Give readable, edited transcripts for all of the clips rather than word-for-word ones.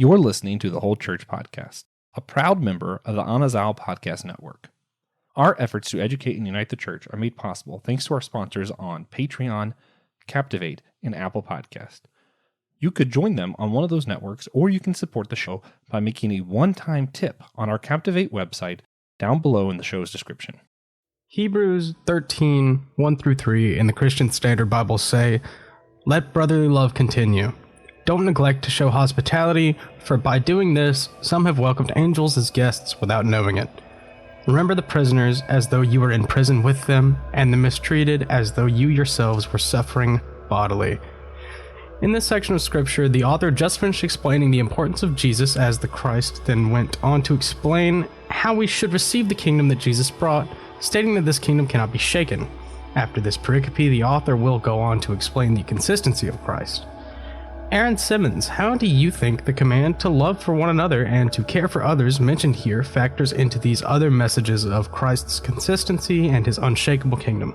You're listening to the Whole Church Podcast, a proud member of the Anazal Podcast Network. Our efforts to educate and unite the church are made possible thanks to our sponsors on Patreon, Captivate, and Apple Podcast. You could join them on one of those networks, or you can support the show by making a one-time tip on our Captivate website down below in the show's description. Hebrews 13, 1-3 in the Christian Standard Bible say, "Let brotherly love continue. Don't neglect to show hospitality, for by doing this, some have welcomed angels as guests without knowing it. Remember the prisoners as though you were in prison with them, and the mistreated as though you yourselves were suffering bodily." In this section of scripture, the author just finished explaining the importance of Jesus as the Christ, then went on to explain how we should receive the kingdom that Jesus brought, stating that this kingdom cannot be shaken. After this pericope, the author will go on to explain the consistency of Christ. Dr Simmons, how do you think the command to love for one another and to care for others mentioned here factors into these other messages of Christ's consistency and his unshakable kingdom?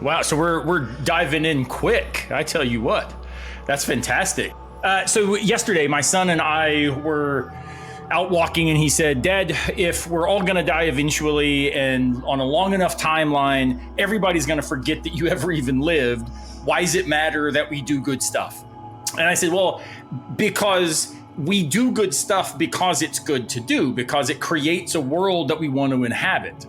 Wow, so we're diving in quick. I tell you what, that's fantastic. So yesterday, my son and I were out walking, and he said, "Dad, if we're all going to die eventually and on a long enough timeline, everybody's going to forget that you ever even lived. Why does it matter that we do good stuff?" And I said, well, because we do good stuff because it's good to do, because it creates a world that we want to inhabit.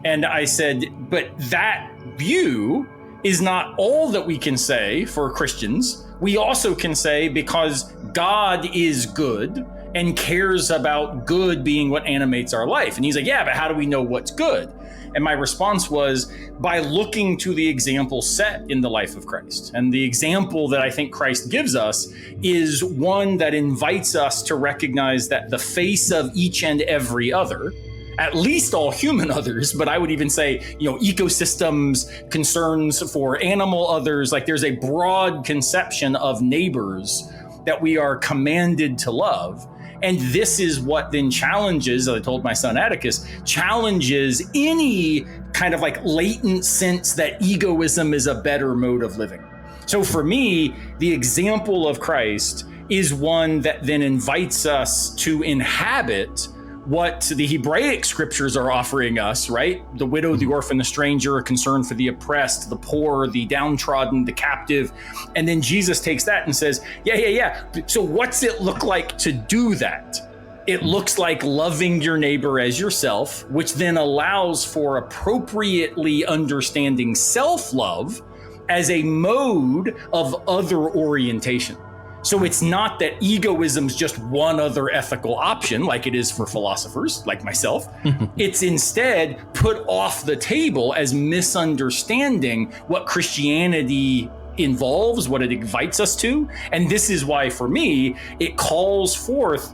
And I said, but that view is not all that we can say for Christians. We also can say because God is good and cares about good being what animates our life. And he's like, yeah, but how do we know what's good? And my response was by looking to the example set in the life of Christ. And the example that I think Christ gives us is one that invites us to recognize that the face of each and every other, at least all human others, but I would even say, ecosystems, concerns for animal others, like there's a broad conception of neighbors that we are commanded to love. And this is what then challenges, as I told my son Atticus, challenges any kind of like latent sense that egoism is a better mode of living. So for me, the example of Christ is one that then invites us to inhabit what the Hebraic scriptures are offering us, right? The widow, the orphan, the stranger, a concern for the oppressed, the poor, the downtrodden, the captive. And then Jesus takes that and says, yeah. So what's it look like to do that? It looks like loving your neighbor as yourself, which then allows for appropriately understanding self-love as a mode of other orientation. So it's not that egoism's just one other ethical option like it is for philosophers like myself. It's instead put off the table as misunderstanding what Christianity involves, what it invites us to. And this is why, for me, it calls forth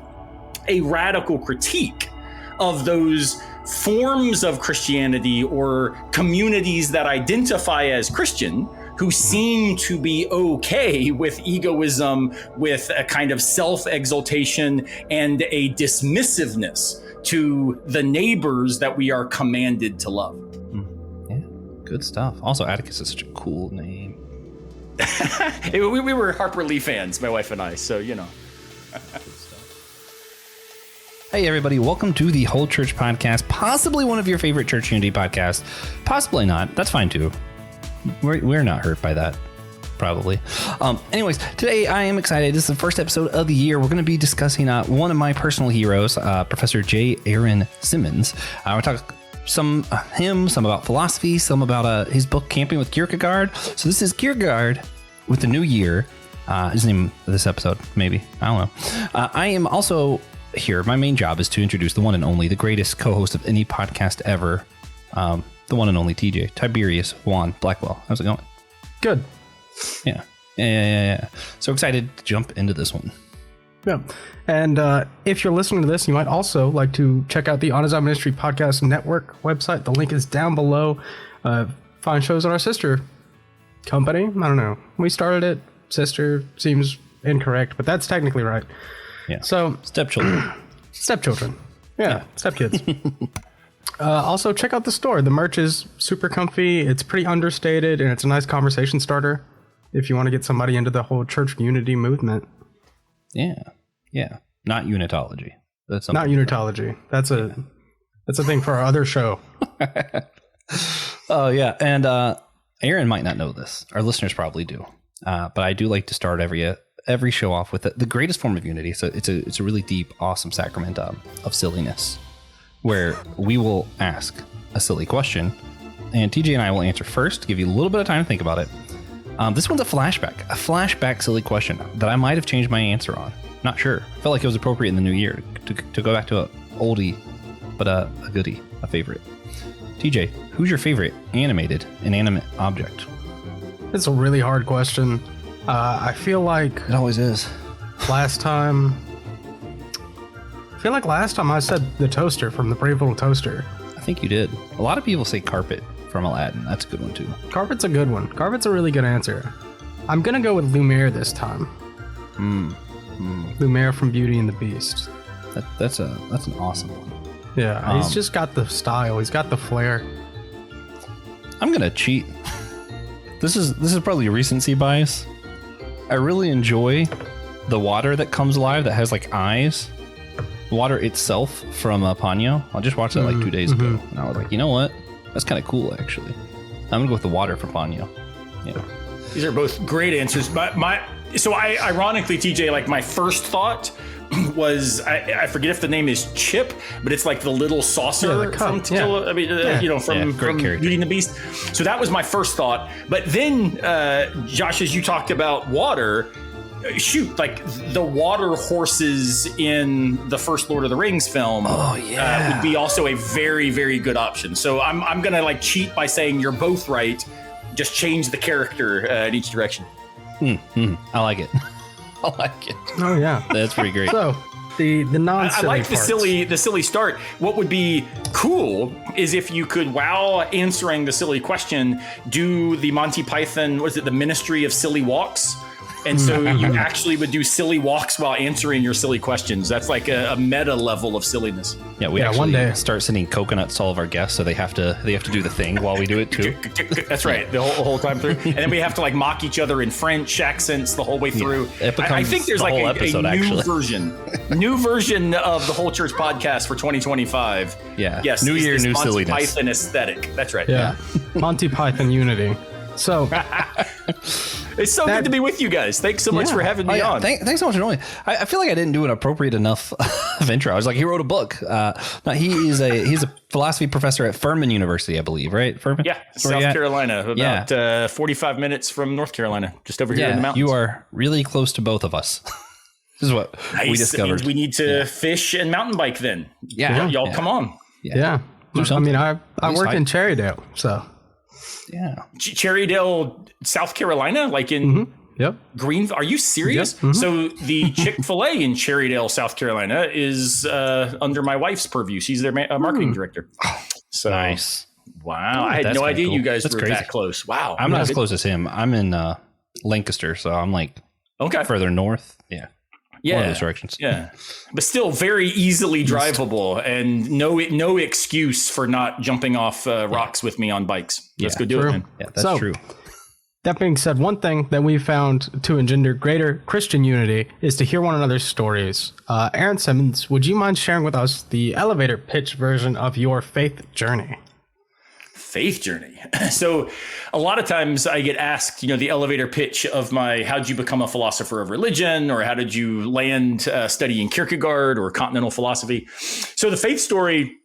a radical critique of those forms of Christianity or communities that identify as Christian, who seem to be okay with egoism, with a kind of self-exaltation and a dismissiveness to the neighbors that we are commanded to love. Yeah, good stuff. Also, Atticus is such a cool name. we were Harper Lee fans, my wife and I, so Good stuff. Hey everybody, welcome to the Whole Church Podcast, possibly one of your favorite church unity podcasts. Possibly not, that's fine too. We're not hurt by that, probably. Anyways, today I am excited. This is the first episode of the year. We're going to be discussing one of my personal heroes, Professor J. Aaron Simmons. We'll talk some about philosophy, some about his book, Camping with Kierkegaard. So this is Kierkegaard with the new year. His name of this episode, maybe. I don't know. I am also here. My main job is to introduce the one and only, the greatest co-host of any podcast ever, the one and only TJ, Tiberius Juan Blackwell. How's it going? Good. Yeah. So excited to jump into this one. Yeah. And if you're listening to this, you might also like to check out the Anazal Ministry Podcast Network website. The link is down below. Find shows on our sister company. I don't know. We started it. Sister seems incorrect, but that's technically right. Yeah. So stepchildren. Yeah. Stepkids. Also, check out the store. The merch is super comfy. It's pretty understated, and it's a nice conversation starter if you want to get somebody into the whole church unity movement. Yeah. Yeah, not unitology. That's Not unitology. That's a thing for our other show. Oh yeah, and Aaron might not know this. Our listeners probably do, but I do like to start every show off with the greatest form of unity. So it's a really deep, awesome sacrament of silliness, where we will ask a silly question, and TJ and I will answer first to give you a little bit of time to think about it. This one's a flashback silly question that I might have changed my answer on. Not sure. Felt like it was appropriate in the new year to go back to a oldie, but a goodie, a favorite. TJ, who's your favorite animated inanimate object? It's a really hard question. I feel like It always is. last time I said the toaster from the Brave Little Toaster. I think you did. A lot of people say carpet from Aladdin. That's a good one too. Carpet's a good one. Carpet's a really good answer. I'm gonna go with Lumiere this time. Lumiere from Beauty and the Beast. That's an awesome one. Yeah, he's just got the style. He's got the flair. I'm gonna cheat. This is probably a recency bias. I really enjoy the water that comes alive that has like eyes. Water itself from Ponyo. I just watched that like 2 days ago, and I was like, you know what? That's kind of cool, actually. I'm gonna go with the water from Ponyo. Yeah. These are both great answers. So ironically, TJ, like my first thought was I forget if the name is Chip, but it's like the little saucer from Tequila. I mean, from Beauty and the Beast. So that was my first thought. But then, Josh, as you talked about water, like the water horses in the first Lord of the Rings film would be also a very, very good option. So I'm gonna like cheat by saying you're both right. Just change the character in each direction. I like it. I like it. Oh yeah, that's pretty great. So the non-silly I like parts. the silly start. What would be cool is if you could, while answering the silly question, do the Monty Python, what is it, the Ministry of Silly Walks? And so you actually would do silly walks while answering your silly questions. That's like a meta level of silliness. Yeah, we actually one day start sending coconuts to all of our guests, so they have to do the thing while we do it too. That's right, the whole time through. And then we have to like mock each other in French accents the whole way through. Yeah, I think there's like a new version of the Whole Church podcast for 2025. Yeah. Yes. New year, new Monty silliness. Python aesthetic. That's right. Yeah. Monty Python unity. So it's so good to be with you guys. Thanks so much for having me on. Thanks so much for joining. I feel like I didn't do an appropriate enough of intro. I was like, he wrote a book. He's a philosophy professor at Furman University, I believe, right? Furman? Yeah, South Carolina, about 45 minutes from North Carolina, just over here in the mountains. You are really close to both of us. This is what we discovered. It means we need to fish and mountain bike then. Yeah. Y'all come on. Yeah. I mean, I work in Cherrydale, so. Yeah. Cherrydale, South Carolina, like in Greenville. Are you serious? Yep. So the Chick-fil-A in Cherrydale, South Carolina is under my wife's purview. She's their marketing director. So nice. Wow. I had no idea you guys were crazy. That close. Wow. I'm not as close as him. I'm in Lancaster, so I'm like further north. Yeah. Yeah. One of those directions. Yeah. But still very easily drivable and no excuse for not jumping off rocks with me on bikes. Let's go do it, man. Yeah, that's true. That being said, one thing that we found to engender greater Christian unity is to hear one another's stories. Aaron Simmons, would you mind sharing with us the elevator pitch version of your faith journey? Faith journey. So a lot of times I get asked, the elevator pitch of my, how'd you become a philosopher of religion? Or how did you land studying Kierkegaard or continental philosophy? So the faith story,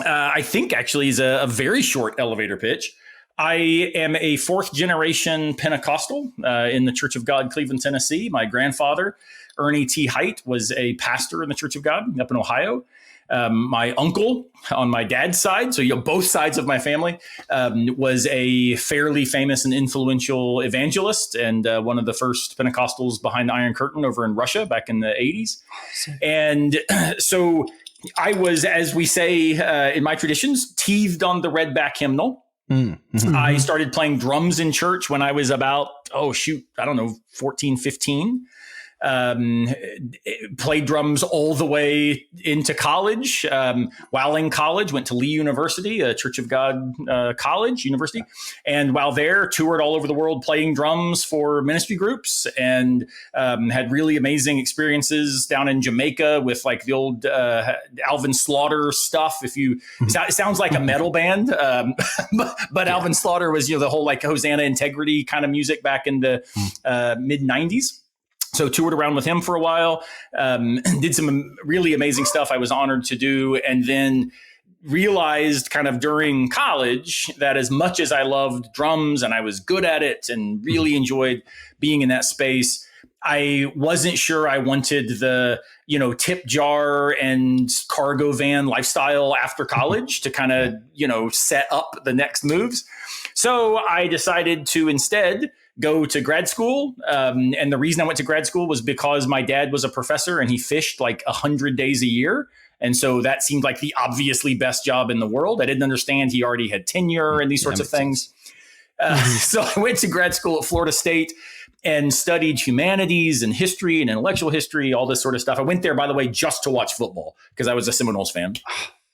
I think actually is a very short elevator pitch. I am a fourth generation Pentecostal in the Church of God, Cleveland, Tennessee. My grandfather, Ernie T. Height, was a pastor in the Church of God up in Ohio. My uncle on my dad's side, so both sides of my family, was a fairly famous and influential evangelist and one of the first Pentecostals behind the Iron Curtain over in Russia back in the 80s. And so I was, as we say in my traditions, teethed on the Redback hymnal. Mm-hmm. I started playing drums in church when I was about, 14, 15. played drums all the way into college. While in college, went to Lee University, a Church of God university. And while there, toured all over the world playing drums for ministry groups, and had really amazing experiences down in Jamaica with like the old Alvin Slaughter stuff. It sounds like a metal band, but Alvin Slaughter was, the whole like Hosanna Integrity kind of music back in the mid 90s. So toured around with him for a while, did some really amazing stuff I was honored to do, and then realized kind of during college that as much as I loved drums and I was good at it and really enjoyed being in that space, I wasn't sure I wanted the, tip jar and cargo van lifestyle after college to kind of, set up the next moves. So I decided to instead go to grad school. And the reason I went to grad school was because my dad was a professor and he fished like 100 days a year. And so that seemed like the obviously best job in the world. I didn't understand he already had tenure and these sorts of things. So I went to grad school at Florida State and studied humanities and history and intellectual history, all this sort of stuff. I went there, by the way, just to watch football because I was a Seminoles fan.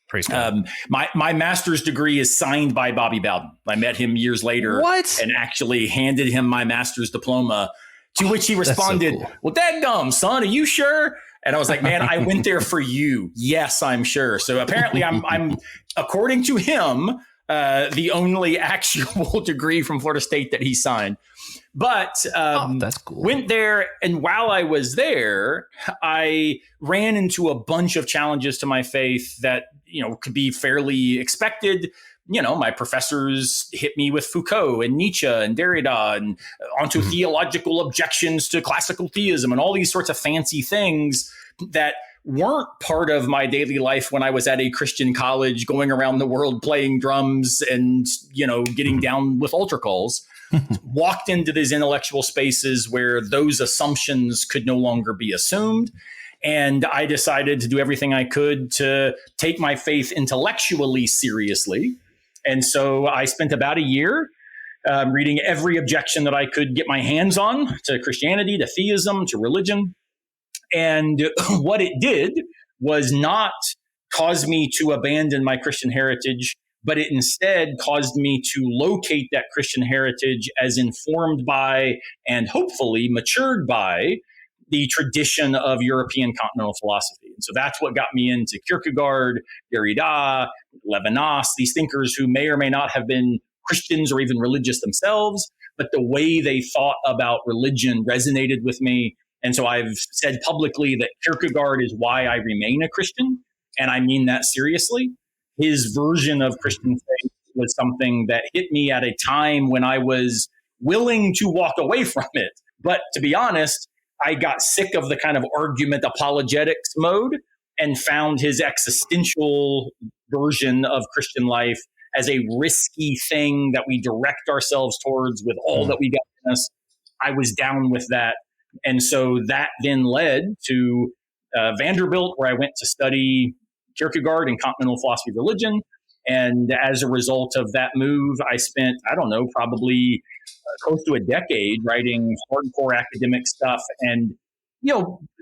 Praise God. My master's degree is signed by Bobby Bowden. I met him years later and actually handed him my master's diploma, to which he responded, so cool. Well, dadgum, son, are you sure? And I was like, man, I went there for you. Yes, I'm sure. So apparently I'm according to him, the only actual degree from Florida State that he signed. But that's cool. Went there, and while I was there, I ran into a bunch of challenges to my faith that could be fairly expected. My professors hit me with Foucault and Nietzsche and Derrida and onto theological objections to classical theism and all these sorts of fancy things that weren't part of my daily life when I was at a Christian college going around the world playing drums and, getting down with altar calls. Walked into these intellectual spaces where those assumptions could no longer be assumed. And I decided to do everything I could to take my faith intellectually seriously. And so I spent about a year reading every objection that I could get my hands on to Christianity, to theism, to religion. And what it did was not cause me to abandon my Christian heritage, but it instead caused me to locate that Christian heritage as informed by and hopefully matured by the tradition of European continental philosophy. And so that's what got me into Kierkegaard, Derrida, Levinas, these thinkers who may or may not have been Christians or even religious themselves, but the way they thought about religion resonated with me. And so I've said publicly that Kierkegaard is why I remain a Christian, and I mean that seriously. His version of Christian faith was something that hit me at a time when I was willing to walk away from it. But to be honest, I got sick of the kind of argument apologetics mode and found his existential version of Christian life as a risky thing that we direct ourselves towards with all that we got in us. I was down with that. And so that then led to Vanderbilt, where I went to study Kierkegaard and continental philosophy of religion. And as a result of that move, I spent, probably close to a decade writing hardcore academic stuff and,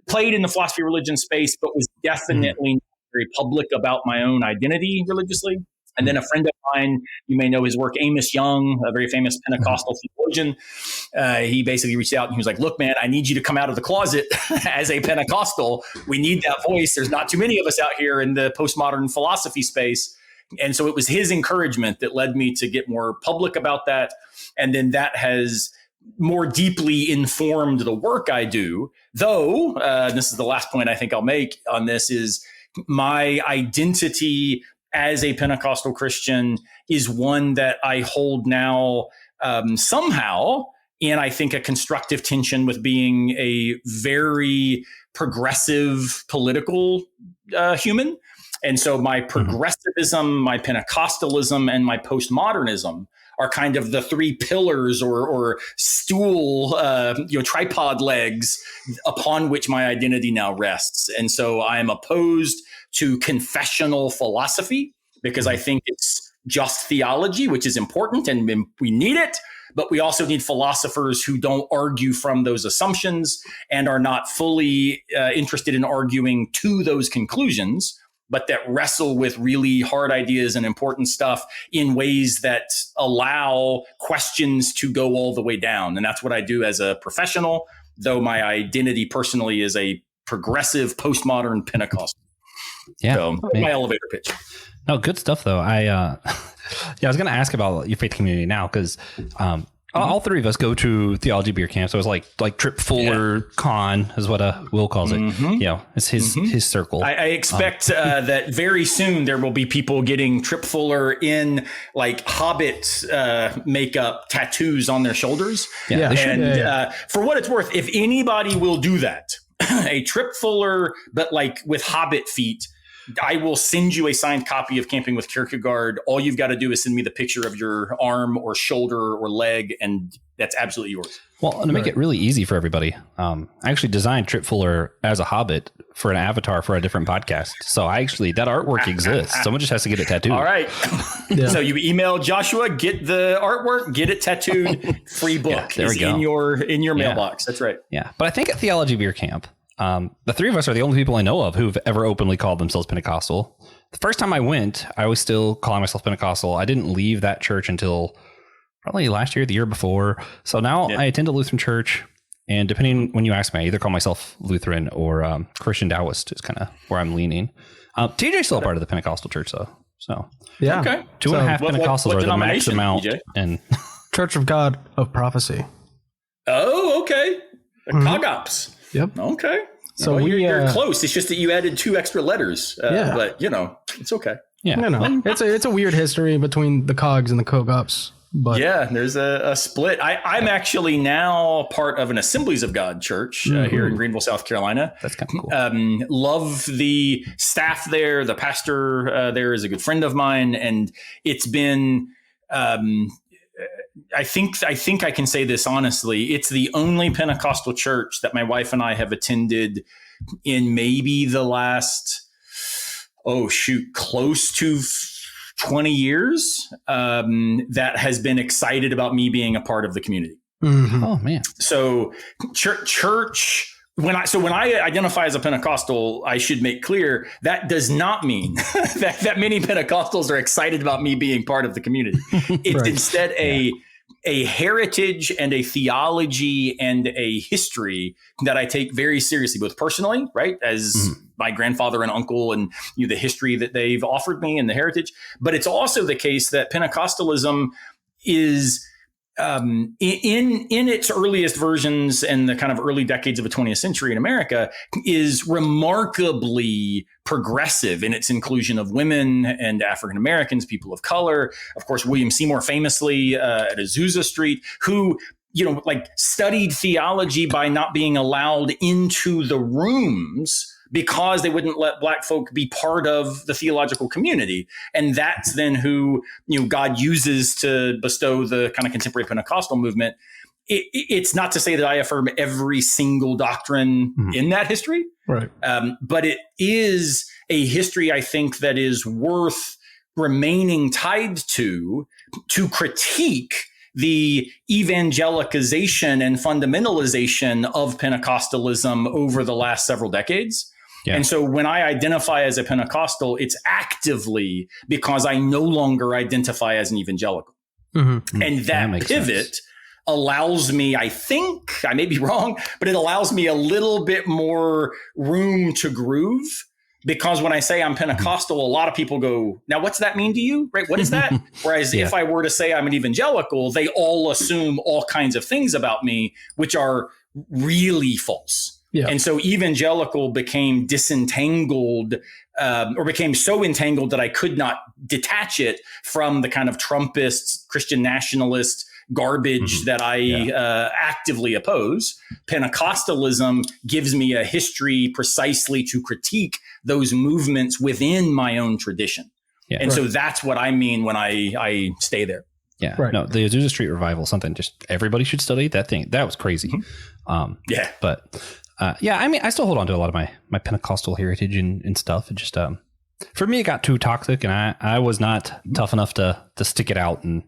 played in the philosophy of religion space, but was definitely very public about my own identity religiously. And then a friend of mine, you may know his work, Amos Young, a very famous Pentecostal theologian. He basically reached out and he was like, look, man, I need you to come out of the closet as a Pentecostal. We need that voice. There's not too many of us out here in the postmodern philosophy space. And so it was his encouragement that led me to get more public about that. And then that has more deeply informed the work I do. Though, this is the last point I think I'll make on this, is my identity as a Pentecostal Christian is one that I hold now somehow in, I think, a constructive tension with being a very progressive political human. And so my progressivism, my Pentecostalism, and my postmodernism are kind of the three pillars or stool, tripod legs upon which my identity now rests. And so I am opposed to confessional philosophy because I think it's just theology, which is important and we need it. but we also need philosophers who don't argue from those assumptions and are not fully interested in arguing to those conclusions, but that wrestle with really hard ideas and important stuff in ways that allow questions to go all the way down. And that's what I do as a professional, though my identity personally is a progressive postmodern Pentecostal. Yeah. So my elevator pitch. No, good stuff though. I was going to ask about your faith community now because all three of us go to theology beer camp. So it's like Trip Fuller Con is what Will calls it. It's his circle. I expect that very soon there will be people getting Trip Fuller in like Hobbit makeup tattoos on their shoulders. For what it's worth, if anybody will do that, a Trip Fuller, but like with Hobbit feet, I will send you a signed copy of Camping with Kierkegaard. All you've got to do is send me the picture of your arm or shoulder or leg, and that's absolutely yours. Well, and to make it really easy for everybody, I actually designed Trip Fuller as a Hobbit for an avatar for a different podcast. So that artwork exists. Someone just has to get it tattooed. All right. So you email Joshua, get the artwork, get it tattooed, free book is in your mailbox. That's right. Yeah. But I think at Theology Beer Camp, the three of us are the only people I know of who've ever openly called themselves Pentecostal. The first time I went, I was still calling myself Pentecostal. I didn't leave that church until probably last year, the year before. So now I attend a Lutheran church. And depending when you ask me, I either call myself Lutheran or Christian Taoist is kind of where I'm leaning. TJ's still a part of the Pentecostal church, though. So yeah, okay. 2.5 Pentecostals are the max amount. And Church of God of Prophecy. Oh, okay. Cogops. Yep. Okay. So well, you're close. It's just that you added 2 extra letters. But it's okay. Yeah. No. It's a weird history between the Cogs and the Cogops. But yeah, there's a split. I'm actually now part of an Assemblies of God church here in Greenville, South Carolina. That's kind of cool. Love the staff there. The pastor there is a good friend of mine, and it's been. I think I can say this honestly. It's the only Pentecostal church that my wife and I have attended in maybe the last, close to 20 years that has been excited about me being a part of the community. Mm-hmm. Oh man. So church. When I identify as a Pentecostal, I should make clear that does not mean that many Pentecostals are excited about me being part of the community. It's instead a heritage and a theology and a history that I take very seriously, both personally, right, as my grandfather and uncle, and the history that they've offered me and the heritage. But it's also the case that Pentecostalism is in its earliest versions and the kind of early decades of the 20th century in America is remarkably progressive in its inclusion of women and African Americans, people of color. Of course, William Seymour famously at Azusa Street, who studied theology by not being allowed into the rooms because they wouldn't let Black folk be part of the theological community. And that's then who God uses to bestow the kind of contemporary Pentecostal movement. It's not to say that I affirm every single doctrine in that history, right? But it is a history, I think, that is worth remaining tied to critique the evangelicalization and fundamentalization of Pentecostalism over the last several decades. Yeah. And so when I identify as a Pentecostal, it's actively because I no longer identify as an evangelical. Mm-hmm. And that pivot allows me, I think, I may be wrong, but it allows me a little bit more room to groove. Because when I say I'm Pentecostal, a lot of people go, now what's that mean to you? Right? What is that? Whereas if I were to say I'm an evangelical, they all assume all kinds of things about me, which are really false. Yeah. And so evangelical became disentangled or became so entangled that I could not detach it from the kind of Trumpist, Christian nationalist garbage that I actively oppose. Pentecostalism gives me a history precisely to critique those movements within my own tradition. Yeah. And so that's what I mean when I stay there. Yeah. Right. No, the Azusa Street revival, something just everybody should study that thing. That was crazy. But I mean, I still hold on to a lot of my Pentecostal heritage and stuff. It just, for me, it got too toxic and I was not tough enough to stick it out and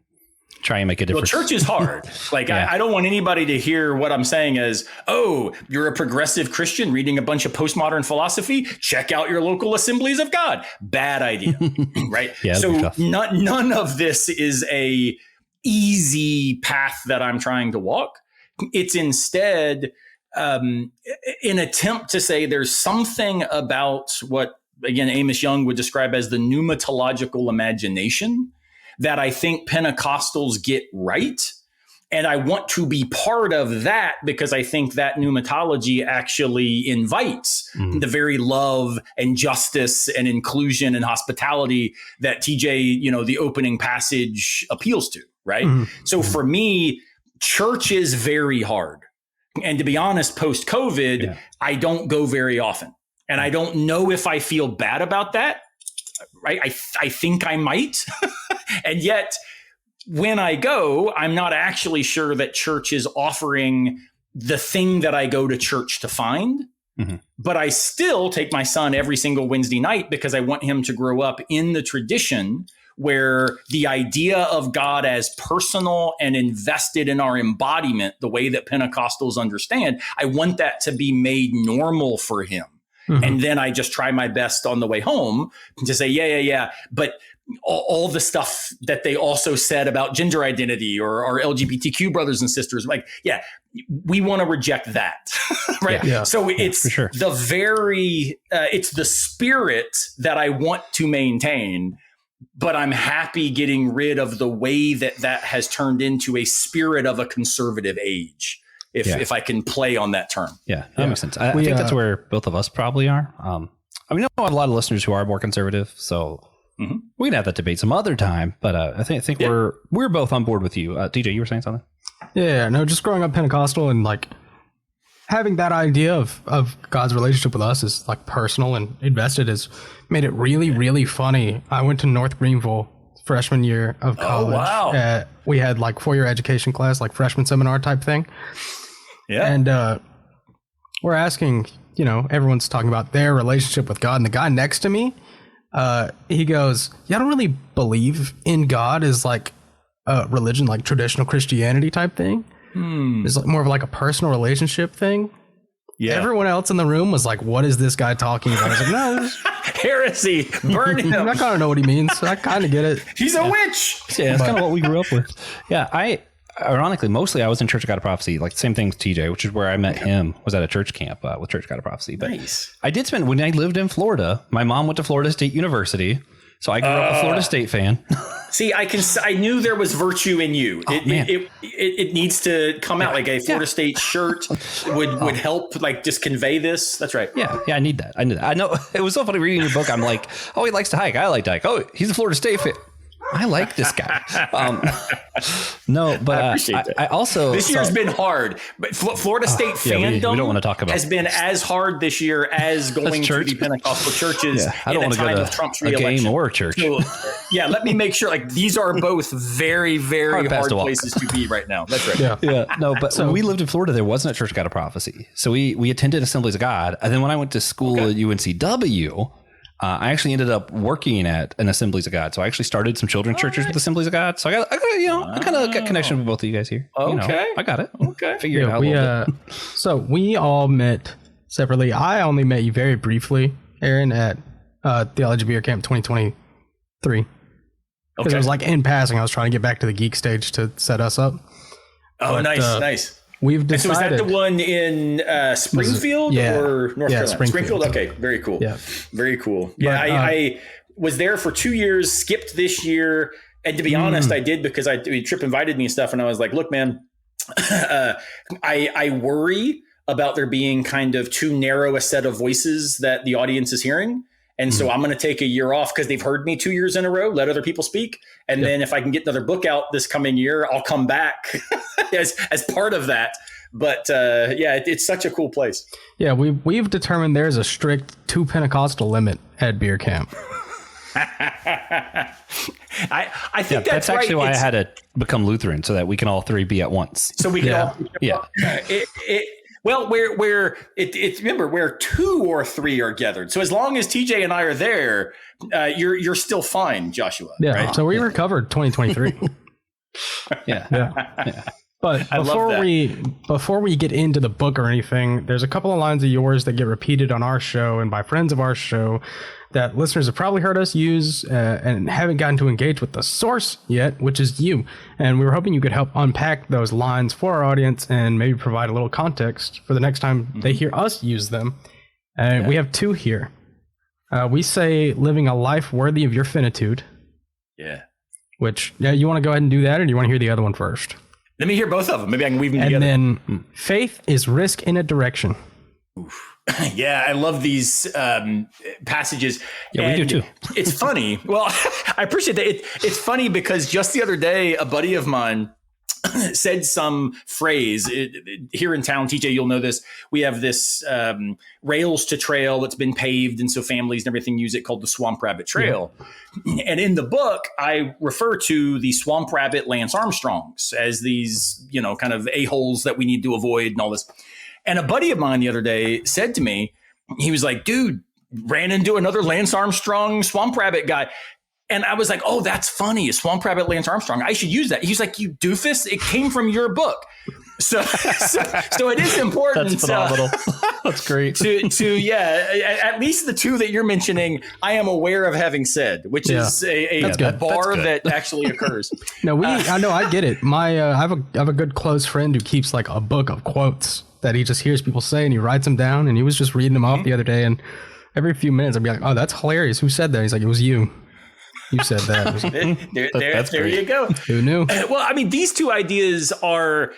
try and make a difference. Well, church is hard. Like, I don't want anybody to hear what I'm saying as, oh, you're a progressive Christian reading a bunch of postmodern philosophy. Check out your local assemblies of God. Bad idea, right? So none of this is a easy path that I'm trying to walk. It's instead an attempt to say there's something about what, again, Amos Young would describe as the pneumatological imagination that I think Pentecostals get right. And I want to be part of that because I think that pneumatology actually invites the very love and justice and inclusion and hospitality that TJ, the opening passage appeals to, right? So for me, church is very hard. And to be honest, post-COVID, I don't go very often. And I don't know if I feel bad about that. Right? I think I might. And yet, when I go, I'm not actually sure that church is offering the thing that I go to church to find. But I still take my son every single Wednesday night because I want him to grow up in the tradition where the idea of God as personal and invested in our embodiment, the way that Pentecostals understand, I want that to be made normal for him. And then I just try my best on the way home to say, yeah. But all the stuff that they also said about gender identity or our LGBTQ brothers and sisters, like, we want to reject that. Right. So it's the very, it's the spirit that I want to maintain, but I'm happy getting rid of the way that has turned into a spirit of a conservative age. If I can play on that term. Yeah, that makes sense. I think that's where both of us probably are. I know I have a lot of listeners who are more conservative, so we can have that debate some other time. But I think we're both on board with you. DJ, you were saying something? Yeah, no, just growing up Pentecostal and like having that idea of God's relationship with us is like personal and invested has made it really, really funny. I went to North Greenville freshman year of college. Oh, wow. We had like 4-year education class, like freshman seminar type thing. Yeah. And we're asking, everyone's talking about their relationship with God. And the guy next to me, he goes, I don't really believe in God as like a religion, like traditional Christianity type thing. It's like more of like a personal relationship thing. Yeah. Everyone else in the room was like, what is this guy talking about? I was like, no. Heresy. Burn him. I kind of know what he means. I kind of get it. He's a witch. Yeah, that's kind of what we grew up with. Yeah, ironically, mostly I was in Church of God of Prophecy, like same thing as TJ, which is where I met him, was at a church camp with Church of God of Prophecy. But nice. I did spend, when I lived in Florida, my mom went to Florida State University. So I grew up a Florida State fan. See, I knew there was virtue in you. It needs to come out. Like a Florida State shirt would help, like, just convey this. That's right. Yeah, I need that. I know. It was so funny reading your book. I'm like, oh, he likes to hike. I like to hike. Oh, he's a Florida State fan. I like this guy. No, but I also... This year's been hard, but Florida State fandom we don't want to talk about has been as hard this year as going to the Pentecostal churches I don't in want the to time go of Trump's a re-election. game or a church. So, let me make sure, like, these are both very, very hard places to be right now. That's right. No, but when we lived in Florida, there wasn't a Church of God of Prophecy. So we attended Assemblies of God. And then when I went to school at UNCW... I actually ended up working at an Assemblies of God. So I actually started some children's churches with Assemblies of God. So I kind of got connection with both of you guys here. Okay. I got it. Okay. Figured it out a little bit. So we all met separately. I only met you very briefly, Aaron, at Theology Beer Camp 2023. Because it was like in passing. I was trying to get back to the geek stage to set us up. Oh, nice. We've decided. So is that the one in Springfield or North Carolina? Springfield. Okay, very cool. Yeah, very cool. Yeah, I was there for 2 years. Skipped this year, and to be honest, I did because Tripp invited me and stuff, and I was like, "Look, man, I worry about there being kind of too narrow a set of voices that the audience is hearing." And so I'm going to take a year off because they've heard me 2 years in a row, let other people speak. And then if I can get another book out this coming year, I'll come back as part of that. But it's such a cool place. Yeah, we've determined there's a strict 2 Pentecostal limit at Beer Camp. I think that's actually why I had to become Lutheran, so that we can all 3 be at once. So we can all... Well, remember where 2 or 3 are gathered. So as long as TJ and I are there, you're still fine, Joshua. Yeah. Right? So we recovered 2023. Yeah. Yeah. But I love before we get into the book or anything, there's a couple of lines of yours that get repeated on our show and by friends of our show that listeners have probably heard us use and haven't gotten to engage with the source yet, which is you. And we were hoping you could help unpack those lines for our audience and maybe provide a little context for the next time they hear us use them. We have two here. We say living a life worthy of your finitude. Yeah. Which, you want to go ahead and do that, or do you want to hear the other one first? Let me hear both of them. Maybe I can weave them and together. And then faith is risk in a direction. Yeah, I love these passages. Yeah, we do too. It's funny. Well, I appreciate that. It's funny because just the other day, a buddy of mine said some phrase here in town. TJ, you'll know this. We have this rails to trail that's been paved, and so families and everything use it, called the Swamp Rabbit Trail. Yeah. And in the book, I refer to the Swamp Rabbit Lance Armstrongs as these, kind of a-holes that we need to avoid and all this. And a buddy of mine the other day said to me, he was like, dude, ran into another Lance Armstrong Swamp Rabbit guy. And I was like, oh, that's funny. A Swamp Rabbit Lance Armstrong. I should use that. He's like, you doofus. It came from your book. So it is important. That's phenomenal. That's great. At least the two that you're mentioning, I am aware of having said, which is a bar that actually occurs. No, I get it. I have a good close friend who keeps like a book of quotes that he just hears people say and he writes them down. And he was just reading them off the other day. And every few minutes I'd be like, oh, that's hilarious. Who said that? He's like, it was you. You said that. There you go. Who knew? Well, I mean, these two ideas are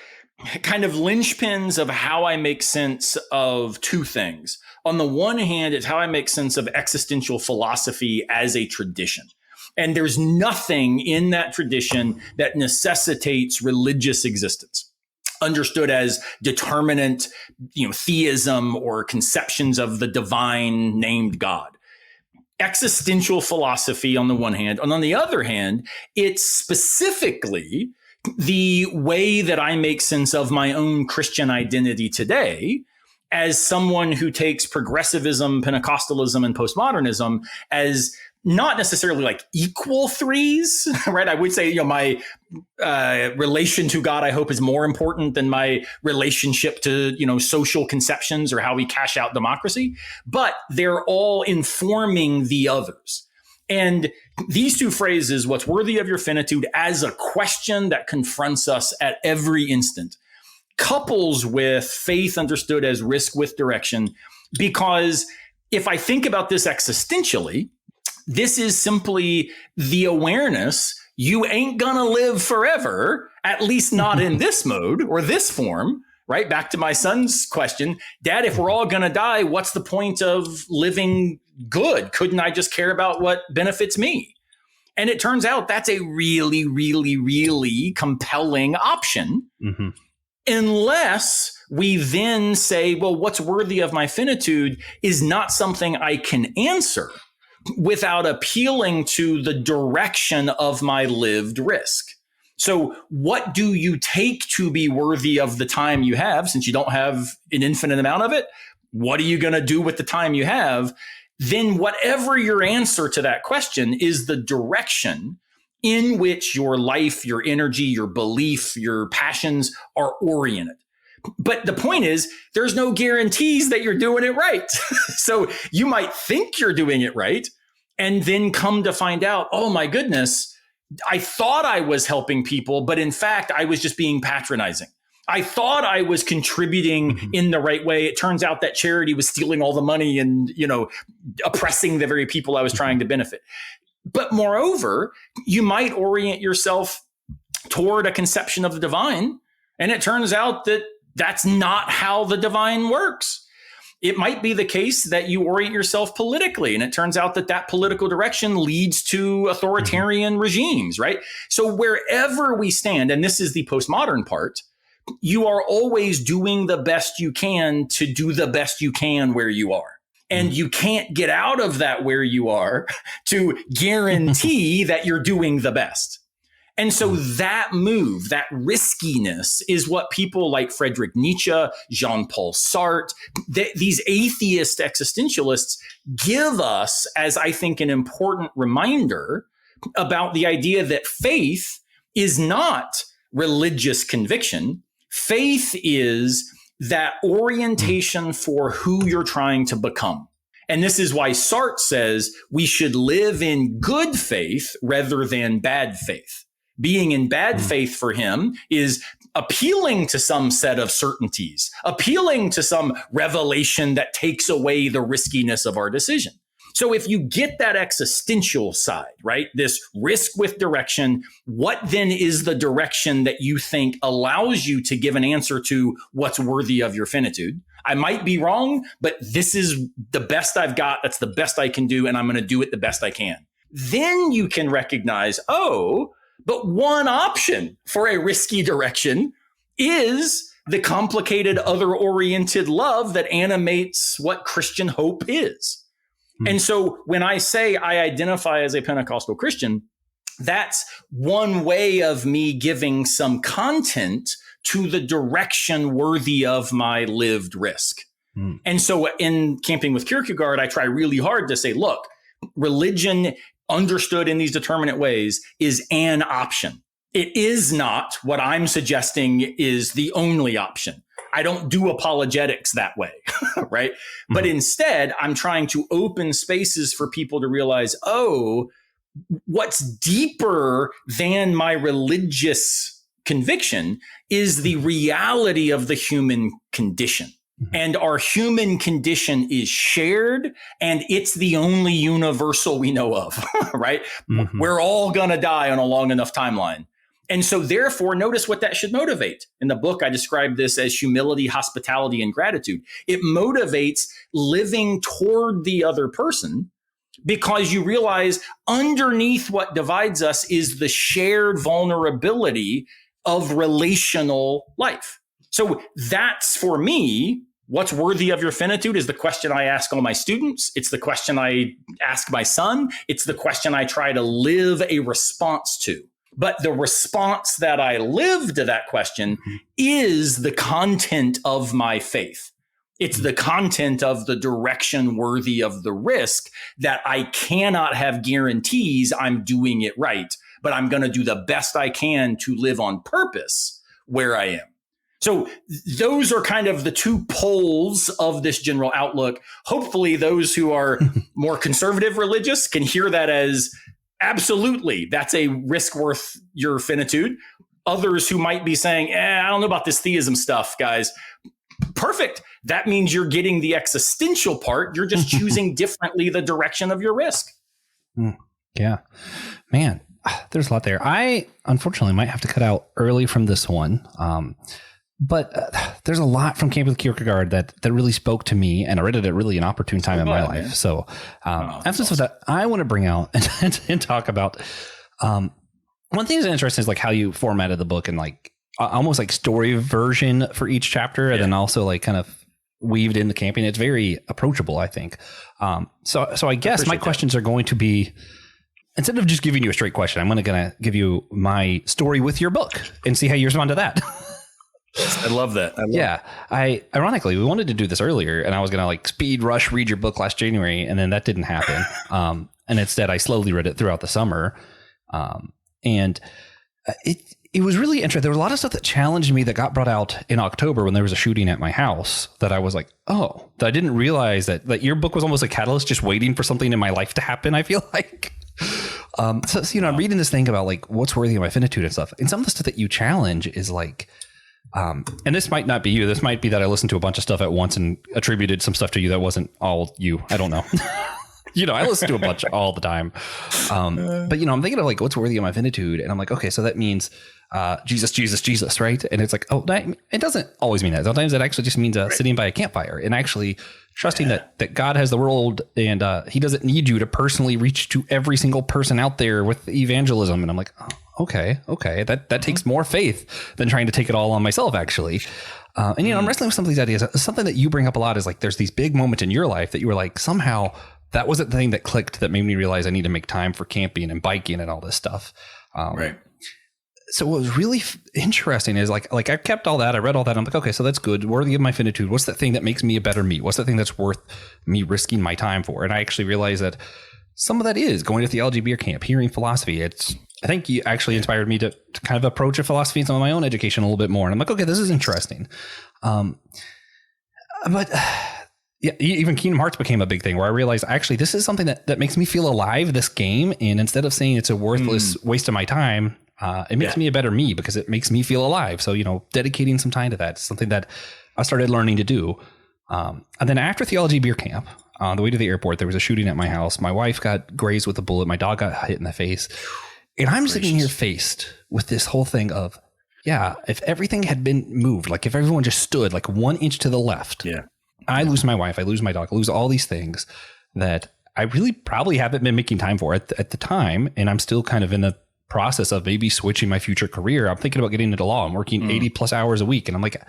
kind of linchpins of how I make sense of two things. On the one hand, it's how I make sense of existential philosophy as a tradition. And there's nothing in that tradition that necessitates religious existence, understood as determinate, theism or conceptions of the divine named God. Existential philosophy on the one hand, and on the other hand, it's specifically the way that I make sense of my own Christian identity today as someone who takes progressivism, Pentecostalism, and postmodernism as not necessarily like equal threes, right? I would say, my relation to God, I hope, is more important than my relationship to, social conceptions or how we cash out democracy. But they're all informing the others. And these two phrases, what's worthy of your finitude, as a question that confronts us at every instant, couples with faith understood as risk with direction. Because if I think about this existentially, this is simply the awareness you ain't gonna live forever, at least not in this mode or this form, right? Back to my son's question, Dad, if we're all gonna die, what's the point of living good? Couldn't I just care about what benefits me? And it turns out that's a really, really, really compelling option. Mm-hmm. Unless we then say, well, what's worthy of my finitude is not something I can answer without appealing to the direction of my lived risk. So what do you take to be worthy of the time you have, since you don't have an infinite amount of it? What are you going to do with the time you have? Then whatever your answer to that question is the direction in which your life, your energy, your belief, your passions are oriented. But the point is, there's no guarantees that you're doing it right. So you might think you're doing it right, and then come to find out, oh my goodness, I thought I was helping people, but in fact, I was just being patronizing. I thought I was contributing in the right way. It turns out that charity was stealing all the money and, oppressing the very people I was trying to benefit. But moreover, you might orient yourself toward a conception of the divine, and it turns out that that's not how the divine works. It might be the case that you orient yourself politically, and it turns out that that political direction leads to authoritarian regimes, right? So wherever we stand, and this is the postmodern part, you are always doing the best you can to do the best you can where you are. And you can't get out of that where you are to guarantee that you're doing the best. And so that move, that riskiness, is what people like Friedrich Nietzsche, Jean-Paul Sartre, these atheist existentialists give us as, I think, an important reminder about the idea that faith is not religious conviction. Faith is that orientation for who you're trying to become. And this is why Sartre says we should live in good faith rather than bad faith. Being in bad faith for him is appealing to some set of certainties, appealing to some revelation that takes away the riskiness of our decision. So if you get that existential side, right, this risk with direction, what then is the direction that you think allows you to give an answer to what's worthy of your finitude? I might be wrong, but this is the best I've got. That's the best I can do. And I'm going to do it the best I can. Then you can recognize, oh, but one option for a risky direction is the complicated other-oriented love that animates what Christian hope is. And so when I say I identify as a Pentecostal Christian, that's one way of me giving some content to the direction worthy of my lived risk. And so in Camping with Kierkegaard, I try really hard to say, look, religion understood in these determinate ways is an option. It is not what I'm suggesting is the only option. I don't do apologetics that way, right? But instead, I'm trying to open spaces for people to realize, oh, what's deeper than my religious conviction is the reality of the human condition. And our human condition is shared, and it's the only universal we know of, right? We're all going to die on a long enough timeline. And so therefore, notice what that should motivate. In the book, I describe this as humility, hospitality, and gratitude. It motivates living toward the other person because you realize underneath what divides us is the shared vulnerability of relational life. So that's, for me, what's worthy of your finitude is the question I ask all my students. It's the question I ask my son. It's the question I try to live a response to. But the response that I live to that question is the content of my faith. It's the content of the direction worthy of the risk that I cannot have guarantees I'm doing it right, but I'm going to do the best I can to live on purpose where I am. So those are kind of the two poles of this general outlook. Hopefully those who are more conservative religious can hear that as absolutely, that's a risk worth your finitude. Others who might be saying, I don't know about this theism stuff, guys. Perfect. That means you're getting the existential part. You're just choosing differently the direction of your risk. Yeah, man, there's a lot there. I unfortunately might have to cut out early from this one. But there's a lot from Camping with Kierkegaard that really spoke to me, and I read it at really an opportune time in my life. Man. So emphasis with that, I want to bring out and talk about one thing that's interesting is like how you formatted the book and like almost like story version for each chapter, and then also like kind of weaved in the camping. It's very approachable, I think. So I guess my questions are going to be, instead of just giving you a straight question, I'm going to give you my story with your book and see how you respond to that. I love that. Ironically, we wanted to do this earlier, and I was going to like speed rush read your book last January, and then that didn't happen. And instead I slowly read it throughout the summer. And it was really interesting. There was a lot of stuff that challenged me that got brought out in October when there was a shooting at my house that I was like, oh, that I didn't realize that your book was almost a catalyst just waiting for something in my life to happen, I feel like. So I'm reading this thing about like what's worthy of my finitude and stuff. And some of the stuff that you challenge is like, and this might not be you. This might be that I listened to a bunch of stuff at once and attributed some stuff to you that wasn't all you. I don't know. I listen to a bunch all the time. But I'm thinking of like what's worthy of my finitude, and I'm like, okay, so that means Jesus, right? And it's like, oh, it doesn't always mean that. Sometimes it actually just means sitting by a campfire and actually trusting that God has the world, and he doesn't need you to personally reach to every single person out there with evangelism. And I'm like, oh, okay, that takes more faith than trying to take it all on myself, actually. And I'm wrestling with some of these ideas. Something that you bring up a lot is like there's these big moments in your life that you were like, somehow that was the thing that clicked that made me realize I need to make time for camping and biking and all this stuff. Right. So what was really interesting is like I kept all that. I read all that. I'm like, okay, so that's good. Worthy of my finitude. What's that thing that makes me a better me? What's that thing that's worth me risking my time for? And I actually realized that some of that is going to theology beer camp, hearing philosophy. It's I think you actually inspired me to kind of approach a philosophy and some of my own education a little bit more. And I'm like, okay, this is interesting. But yeah, even Kingdom Hearts became a big thing where I realized actually this is something that makes me feel alive, this game. And instead of saying it's a worthless waste of my time, it makes me a better me because it makes me feel alive. So, dedicating some time to that is something that I started learning to do. And then after Theology Beer Camp, on the way to the airport, there was a shooting at my house. My wife got grazed with a bullet. My dog got hit in the face. And I'm sitting here faced with this whole thing of, if everything had been moved, like if everyone just stood like 1 inch to the left, I lose my wife, I lose my dog, I lose all these things that I really probably haven't been making time for at the time. And I'm still kind of in the process of maybe switching my future career. I'm thinking about getting into law. I'm working 80 plus hours a week. And I'm like,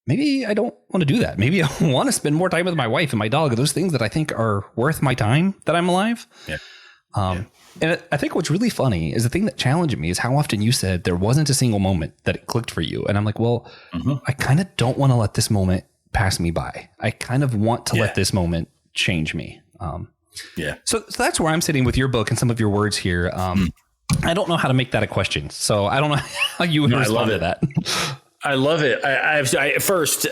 maybe I don't want to do that. Maybe I want to spend more time with my wife and my dog. Those things that I think are worth my time that I'm alive. And I think what's really funny is the thing that challenged me is how often you said there wasn't a single moment that it clicked for you. And I'm like, well, I kind of don't want to let this moment pass me by. I kind of want to let this moment change me. So that's where I'm sitting with your book and some of your words here. I don't know how to make that a question. So I don't know how you would respond to that. I love it. I first,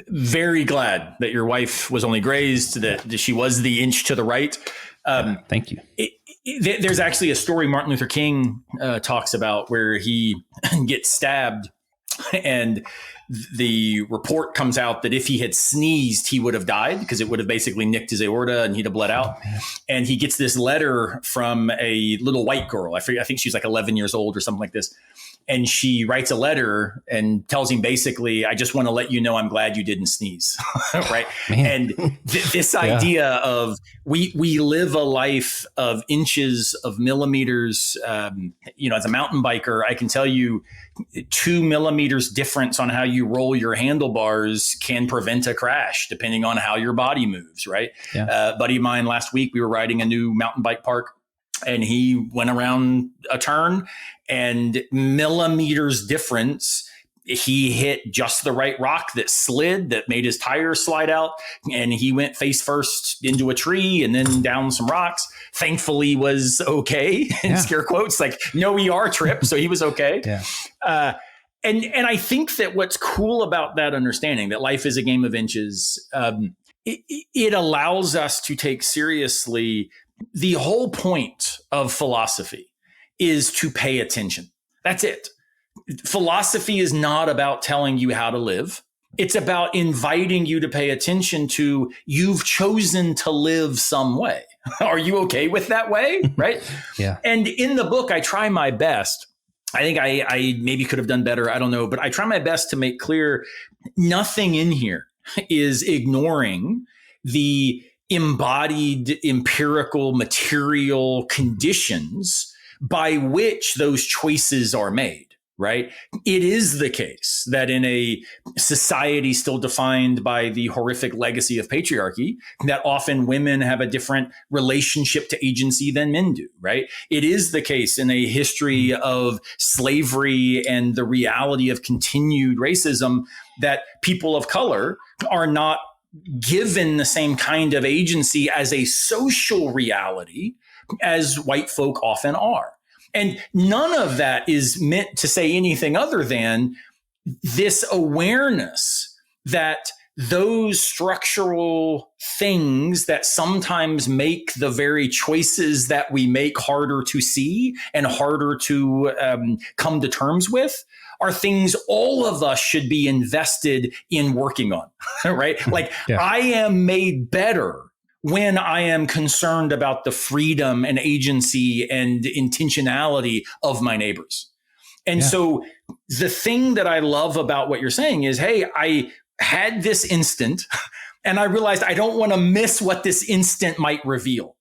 very glad that your wife was only grazed, that she was the inch to the right. Thank you. There's actually a story Martin Luther King talks about where he gets stabbed and the report comes out that if he had sneezed, he would have died because it would have basically nicked his aorta and he'd have bled out. And he gets this letter from a little white girl. I think she's like 11 years old or something like this. And she writes a letter and tells him basically, I just want to let you know I'm glad you didn't sneeze. Right. And this idea of we live a life of inches, of millimeters. As a mountain biker, I can tell you 2 millimeters difference on how you roll your handlebars can prevent a crash depending on how your body moves. Right. Buddy of mine last week, we were riding a new mountain bike park. And he went around a turn and millimeters difference. He hit just the right rock that slid, that made his tires slide out. And he went face first into a tree and then down some rocks. Thankfully was okay. In scare quotes, like no ER trip. So he was okay. And I think that what's cool about that understanding that life is a game of inches, it allows us to take seriously. The whole point of philosophy is to pay attention. That's it. Philosophy is not about telling you how to live. It's about inviting you to pay attention to you've chosen to live some way. Are you okay with that way? Right? And in the book, I try my best. I think I maybe could have done better. I don't know. But I try my best to make clear nothing in here is ignoring the embodied empirical material conditions by which those choices are made, right? It is the case that in a society still defined by the horrific legacy of patriarchy, that often women have a different relationship to agency than men do, right? It is the case in a history of slavery and the reality of continued racism that people of color are not given the same kind of agency as a social reality as white folk often are. And none of that is meant to say anything other than this awareness that those structural things that sometimes make the very choices that we make harder to see and harder to come to terms with are things all of us should be invested in working on, right? Like I am made better when I am concerned about the freedom and agency and intentionality of my neighbors. And so the thing that I love about what you're saying is, hey, I had this instant and I realized I don't want to miss what this instant might reveal.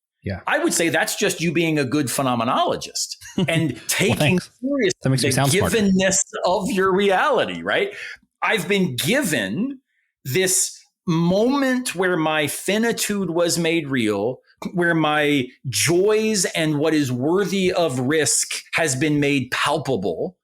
I would say that's just you being a good phenomenologist and taking seriously the givenness of your reality, right? I've been given this moment where my finitude was made real, where my joys and what is worthy of risk has been made palpable.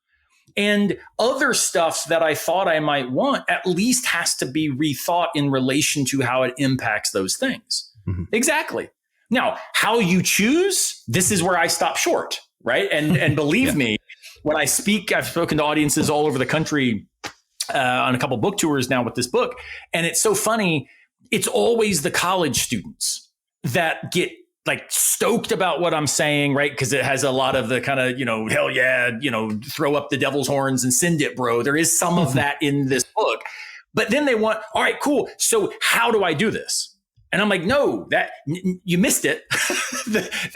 And other stuff that I thought I might want at least has to be rethought in relation to how it impacts those things. Exactly. Now, how you choose, this is where I stop short, right? And believe me, when I speak, I've spoken to audiences all over the country on a couple book tours now with this book. And it's so funny. It's always the college students that get like stoked about what I'm saying, right? Because it has a lot of the kind of, hell yeah, throw up the devil's horns and send it, bro. There is some of that in this book. But then they want, all right, cool. So how do I do this? And I'm like, no, you missed it.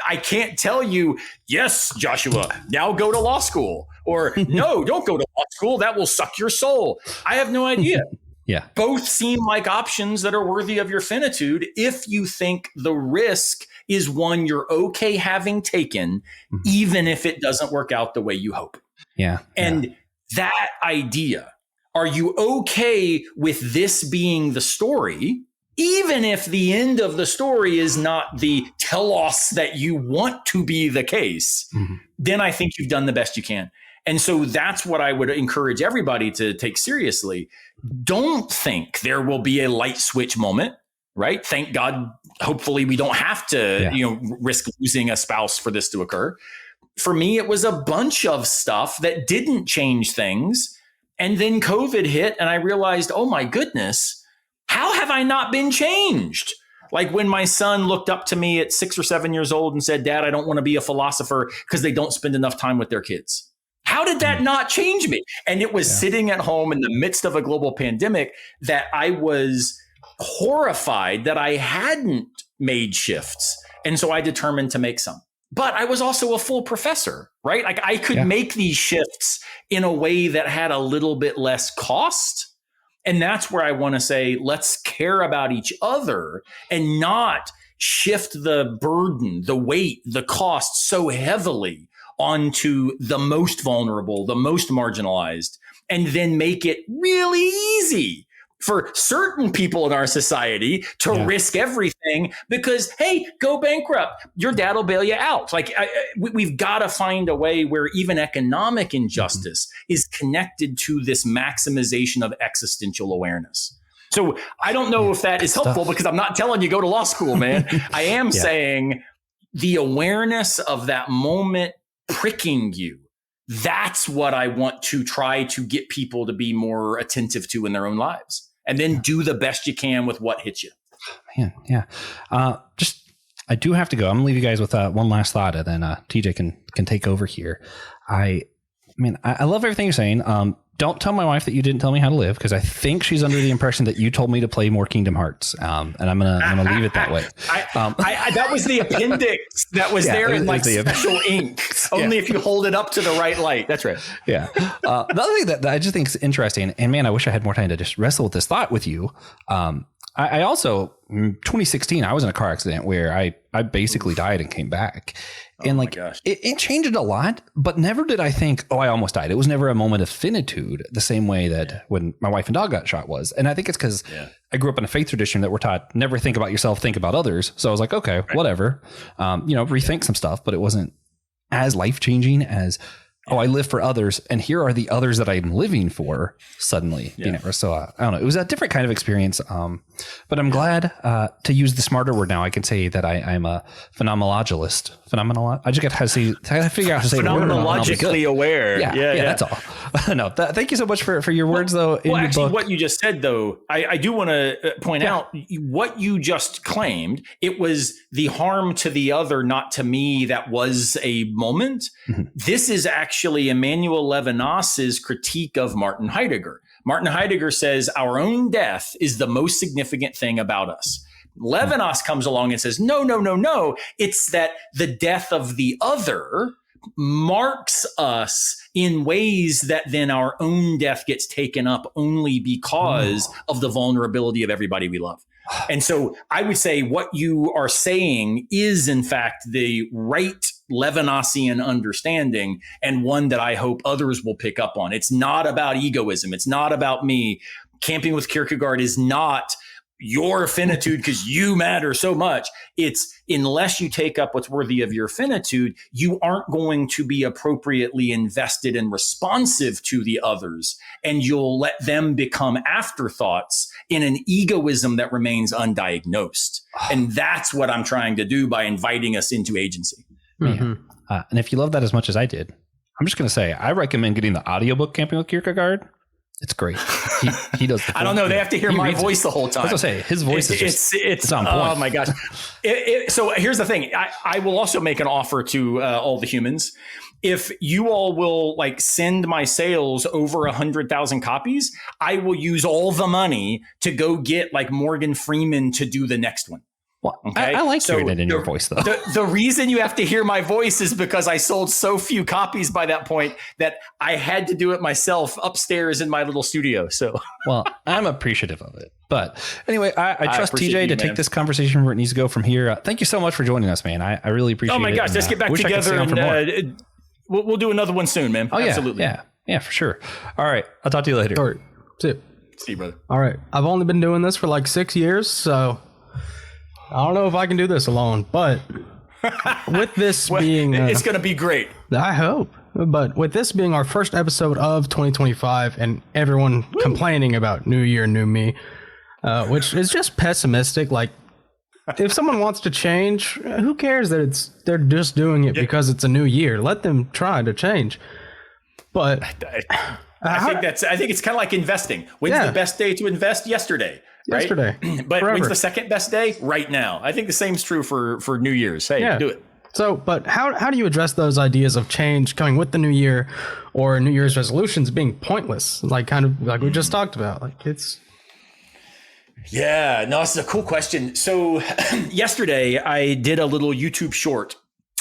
I can't tell you, yes, Joshua, now go to law school. Or no, don't go to law school. That will suck your soul. I have no idea. Yeah. Both seem like options that are worthy of your finitude if you think the risk is one you're okay having taken, even if it doesn't work out the way you hope. Yeah. And that idea, are you okay with this being the story, even if the end of the story is not the telos that you want to be the case, then I think you've done the best you can. And so that's what I would encourage everybody to take seriously. Don't think there will be a light switch moment, right? Thank God, hopefully we don't have to, risk losing a spouse for this to occur. For me, it was a bunch of stuff that didn't change things. And then COVID hit and I realized, oh my goodness, how have I not been changed? Like when my son looked up to me at 6 or 7 years old and said, Dad, I don't want to be a philosopher because they don't spend enough time with their kids. How did that not change me? And it was sitting at home in the midst of a global pandemic that I was horrified that I hadn't made shifts. And so I determined to make some. But I was also a full professor, right? Like I could make these shifts in a way that had a little bit less cost. And that's where I want to say, let's care about each other and not shift the burden, the weight, the cost so heavily onto the most vulnerable, the most marginalized, and then make it really easy for certain people in our society to risk everything because, hey, go bankrupt. Your dad will bail you out. Like we've got to find a way where even economic injustice is connected to this maximization of existential awareness. So I don't know if that is helpful because I'm not telling you go to law school, man. I am saying the awareness of that moment pricking you. That's what I want to try to get people to be more attentive to in their own lives. And then do the best you can with what hits you. Man, yeah. I do have to go. I'm gonna leave you guys with one last thought, and then TJ can take over here. I love everything you're saying. Don't tell my wife that you didn't tell me how to live, because I think she's under the impression that you told me to play more Kingdom Hearts. And I'm gonna leave it that way. That was the appendix that was there in like special ink. Only if you hold it up to the right light. That's right. Yeah. The other thing that I just think is interesting, and man, I wish I had more time to just wrestle with this thought with you. I also, in 2016, I was in a car accident where I basically died and came back. And it changed a lot, but never did I think, I almost died. It was never a moment of finitude the same way that when my wife and dog got shot was. And I think it's because I grew up in a faith tradition that we're taught, never think about yourself, think about others. So I was like, okay, whatever, rethink some stuff, but it wasn't as life-changing as, I live for others, and here are the others that I'm living for suddenly, So I don't know. It was a different kind of experience. But I'm glad to use the smarter word now. I can say that I'm a phenomenologist. I just got to figure out how to say the word. Phenomenologically aware. Yeah, that's all. No, thank you so much for your words, though. In your book. What you just said, though, I do want to point out what you just claimed. It was the harm to the other, not to me, that was a moment. Mm-hmm. This is actually Emmanuel Levinas's critique of Martin Heidegger. Martin Heidegger says our own death is the most significant thing about us. Levinas comes along and says, no. It's that the death of the other marks us in ways that then our own death gets taken up only because of the vulnerability of everybody we love. And so I would say what you are saying is, in fact, the right Levinasian understanding, and one that I hope others will pick up on. It's not about egoism. It's not about me. Camping with Kierkegaard is not your finitude because you matter so much. It's unless you take up what's worthy of your finitude, you aren't going to be appropriately invested and responsive to the others, and you'll let them become afterthoughts in an egoism that remains undiagnosed. And that's what I'm trying to do by inviting us into agency. Mm-hmm. And if you love that as much as I did, I'm just going to say, I recommend getting the audiobook Camping with Kierkegaard. It's great. He does. I don't know. They have to hear my voice the whole time. I was going to say, his voice it's on point. Oh my gosh. So here's the thing. I will also make an offer to all the humans. If you all will like send my sales over 100,000 copies, I will use all the money to go get like Morgan Freeman to do the next one. Well, okay? I like hearing it in your voice, though. The reason you have to hear my voice is because I sold so few copies by that point that I had to do it myself upstairs in my little studio. So, well, I'm appreciative of it. But anyway, I trust TJ to take this conversation where it needs to go from here. Thank you so much for joining us, man. I really appreciate it. Oh my gosh, let's get back together and we'll do another one soon, man. Oh, yeah, absolutely. Yeah, for sure. All right. I'll talk to you later. All right. See you, brother. All right. I've only been doing this for like 6 years, so I don't know if I can do this alone, but with this being... it's going to be great. I hope. But with this being our first episode of 2025 and everyone complaining about New Year, New Me, which is just pessimistic. Like, if someone wants to change, who cares that they're just doing it because it's a new year? Let them try to change. But I think it's kind of like investing. When's the best day to invest? Yesterday. Right? Yesterday. But when's the second best day? Right now. I think the same's true for New Year's. Hey, do it. So, but how do you address those ideas of change coming with the new year or New Year's resolutions being pointless? Like kind of like we just talked about. Like it's... Yeah, no, this is a cool question. So yesterday I did a little YouTube short,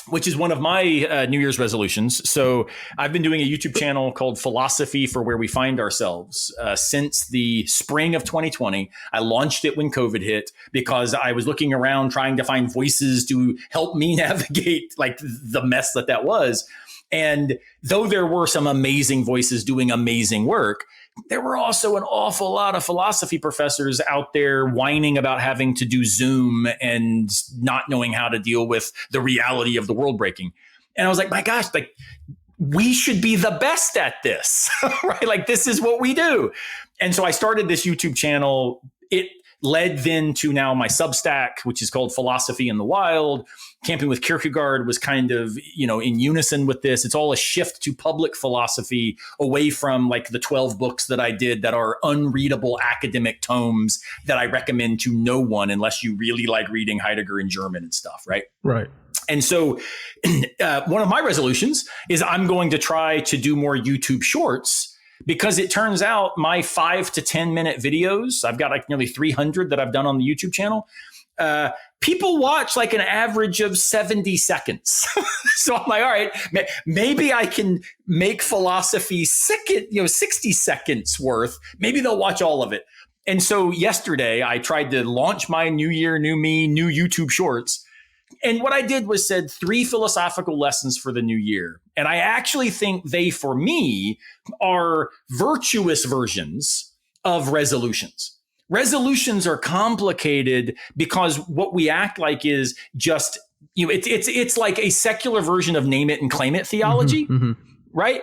which is one of my New Year's resolutions. So I've been doing a YouTube channel called Philosophy for Where We Find Ourselves since the spring of 2020. I launched it when COVID hit because I was looking around trying to find voices to help me navigate like the mess that was. And though there were some amazing voices doing amazing work, there were also an awful lot of philosophy professors out there whining about having to do Zoom and not knowing how to deal with the reality of the world breaking. And I was like, my gosh, like we should be the best at this, right? Like this is what we do. And so I started this YouTube channel. It led then to now my Substack, which is called Philosophy in the Wild. Camping with Kierkegaard was kind of, in unison with this. It's all a shift to public philosophy away from like the 12 books that I did that are unreadable academic tomes that I recommend to no one unless you really like reading Heidegger in German and stuff, right? Right. And so one of my resolutions is I'm going to try to do more YouTube shorts because it turns out my 5 to 10 minute videos, I've got like nearly 300 that I've done on the YouTube channel. People watch like an average of 70 seconds. So I'm like, all right, maybe I can make philosophy 60 seconds worth. Maybe they'll watch all of it. And so yesterday I tried to launch my New Year, New Me, new YouTube shorts. And what I did was said 3 philosophical lessons for the new year. And I actually think they, for me, are virtuous versions of resolutions. Resolutions are complicated because what we act like is just, it's like a secular version of name it and claim it theology, right?